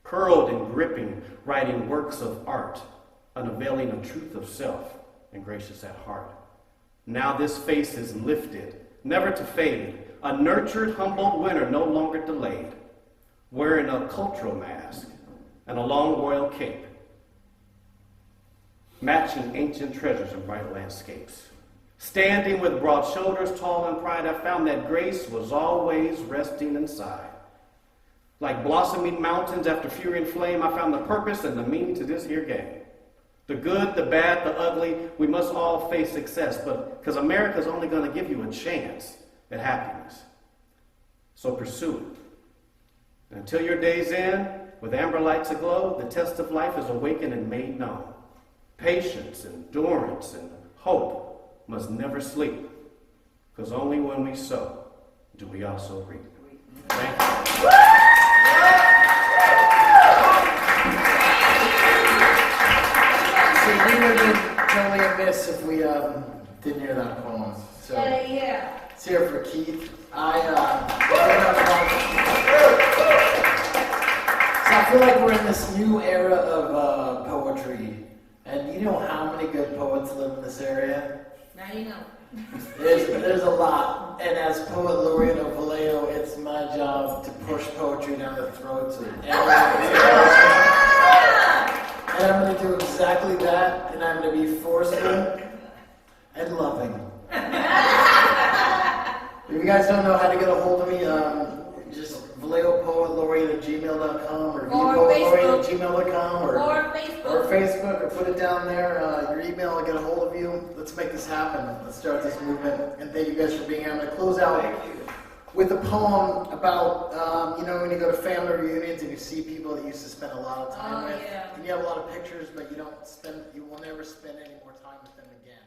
Curled and gripping, writing works of art, unveiling a truth of self and gracious at heart. Now this face is lifted, never to fade, a nurtured, humbled winner, no longer delayed, wearing a cultural mask and a long royal cape, matching ancient treasures and bright landscapes. Standing with broad shoulders, tall in pride, I found that grace was always resting inside. Like blossoming mountains after fury and flame, I found the purpose and the meaning to this here game. The good, the bad, the ugly, we must all face success, but because America's only going to give you a chance at happiness. So pursue it. And until your day's end, with amber lights aglow, the test of life is awakened and made known. Patience, endurance, and hope must never sleep, because only when we sow do we also reap. Thank you. See, we would be totally amiss if we didn't hear that poem. So Yeah. it's here for Keith. So I feel like we're in this new era of poetry. And you know how many good poets live in this area? Now you know. There's a lot. And as poet laureate of Vallejo, it's my job to push poetry down the throats of everyone. And I'm going to do exactly that, and I'm going to be forceful and loving. If you guys don't know how to get a hold of me, just VallejoPoetLaureate@gmail.com or VPoetLaureate@gmail.com or Facebook, or put it down there. Your email, I'll get a hold of you. Let's make this happen. Let's start this movement. And thank you guys for being here. I'm going to close out with a poem about, when you go to family reunions and you see people that you used to spend a lot of time with, and you have a lot of pictures, but you will never spend any more time with them again.